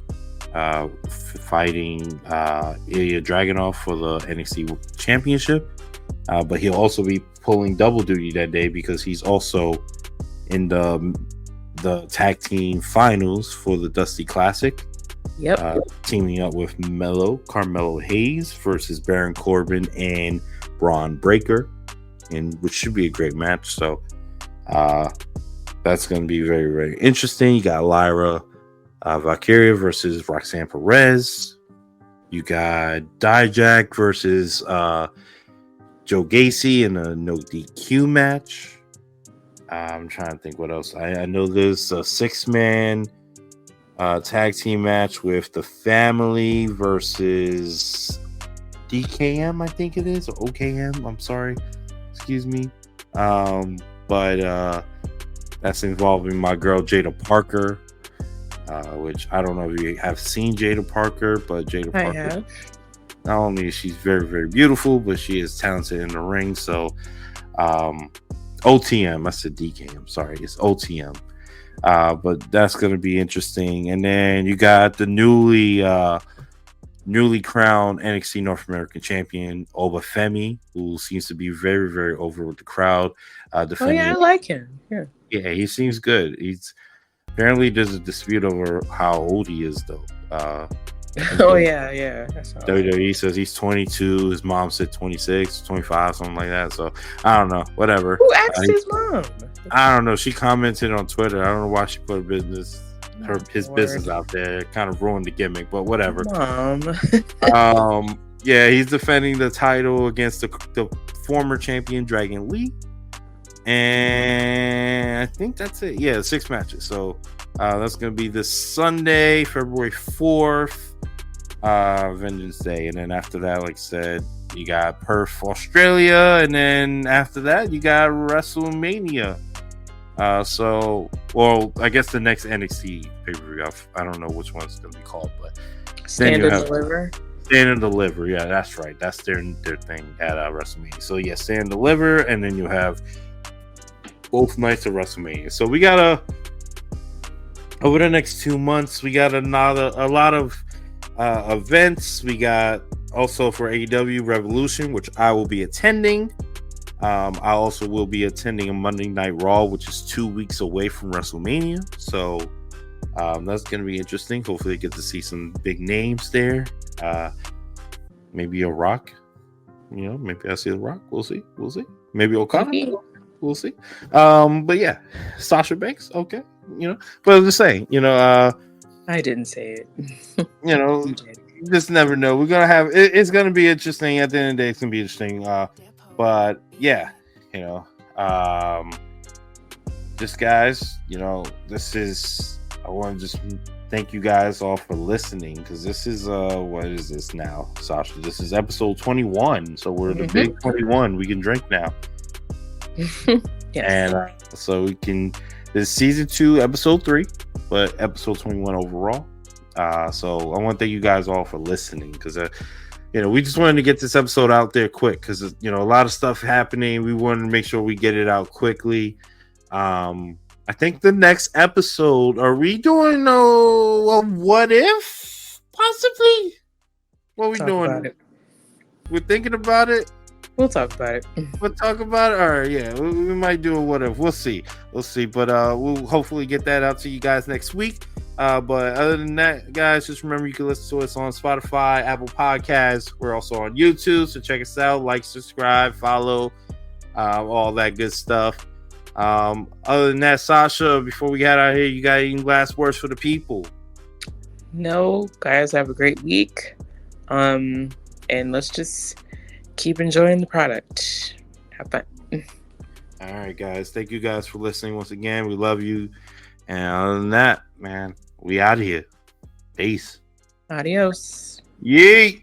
fighting Ilya Dragunov for the NXT Championship. But he'll also be pulling double duty that day because he's also in the tag team finals for the Dusty Classic. Yep. Teaming up with Carmelo Hayes versus Baron Corbin and Braun Breaker, which should be a great match. So that's going to be very, very interesting. You got Lyra Valkyria versus Roxanne Perez. You got Dijak versus Joe Gacy in a no DQ match. I'm trying to think what else. I know there's a 6-man tag team match with the Family versus DKM, I think it is, or OKM. I'm sorry, excuse me. But that's involving my girl Jada Parker, which I don't know if you have seen Jada Parker, but Jada Parker. I have. Not only is she very, very beautiful, but she is talented in the ring. So, OTM, I said DK, I'm sorry, it's OTM. But that's going to be interesting. And then you got the newly crowned NXT North American champion, Obafemi, who seems to be very, very over with the crowd. Oh, yeah, I like him. Yeah, he seems good. He's apparently there's a dispute over how old he is, though. Oh, yeah. That's all right. WWE says he's 22. His mom said 26, 25, something like that. So I don't know. Whatever. Who asked his mom? I don't know. She commented on Twitter. I don't know why she put his business out there. It kind of ruined the gimmick, but whatever. Mom. Yeah, he's defending the title against the former champion Dragon Lee. And I think that's it. Yeah, 6 matches. So that's going to be this Sunday, February 4th, Vengeance Day. And then after that, like I said, you got Perth, Australia. And then after that, you got WrestleMania. Well, I guess the next NXT pay-per-view, I don't know which one it's going to be called, but Stand and Deliver. Stand and Deliver. Yeah, that's right. That's their thing at WrestleMania. So yeah, Stand and Deliver, and then you have both nights of WrestleMania. So we got over the next 2 months, we got a lot of events. We got also for AEW Revolution, which I will be attending. I also will be attending a Monday Night Raw, which is 2 weeks away from WrestleMania. So that's going to be interesting. Hopefully, I get to see some big names there. Maybe a Rock. Maybe I see the Rock. We'll see. Maybe Okada. We'll see. But yeah, Sasha Banks. Okay. But I'm just saying. I didn't say it. You just never know. We're gonna have. It's gonna be interesting. At the end of the day, it's gonna be interesting. But yeah, just guys, this is. I want to just thank you guys all for listening, because this is what is this now, Sasha? This is episode 21, so we're the big 21. We can drink now. Yes. And so we can. This is season 2, episode 3, but episode 21 overall. So I want to thank you guys all for listening, because we just wanted to get this episode out there quick, because a lot of stuff happening. We wanted to make sure we get it out quickly. I think the next episode, are we doing a what if? Possibly? What are we doing? We're thinking about it. We'll talk about it. We'll talk about it. All right, yeah. We might do a what if. We'll see. But we'll hopefully get that out to you guys next week. But other than that, guys, just remember you can listen to us on Spotify, Apple Podcasts. We're also on YouTube, so check us out. Like, subscribe, follow, all that good stuff. Other than that, Sasha, before we get out of here, you got any last words for the people? No, guys, have a great week. And let's just keep enjoying the product. Have fun. All right, guys. Thank you guys for listening once again. We love you. And other than that, man, we out of here. Peace. Adios. Yeet.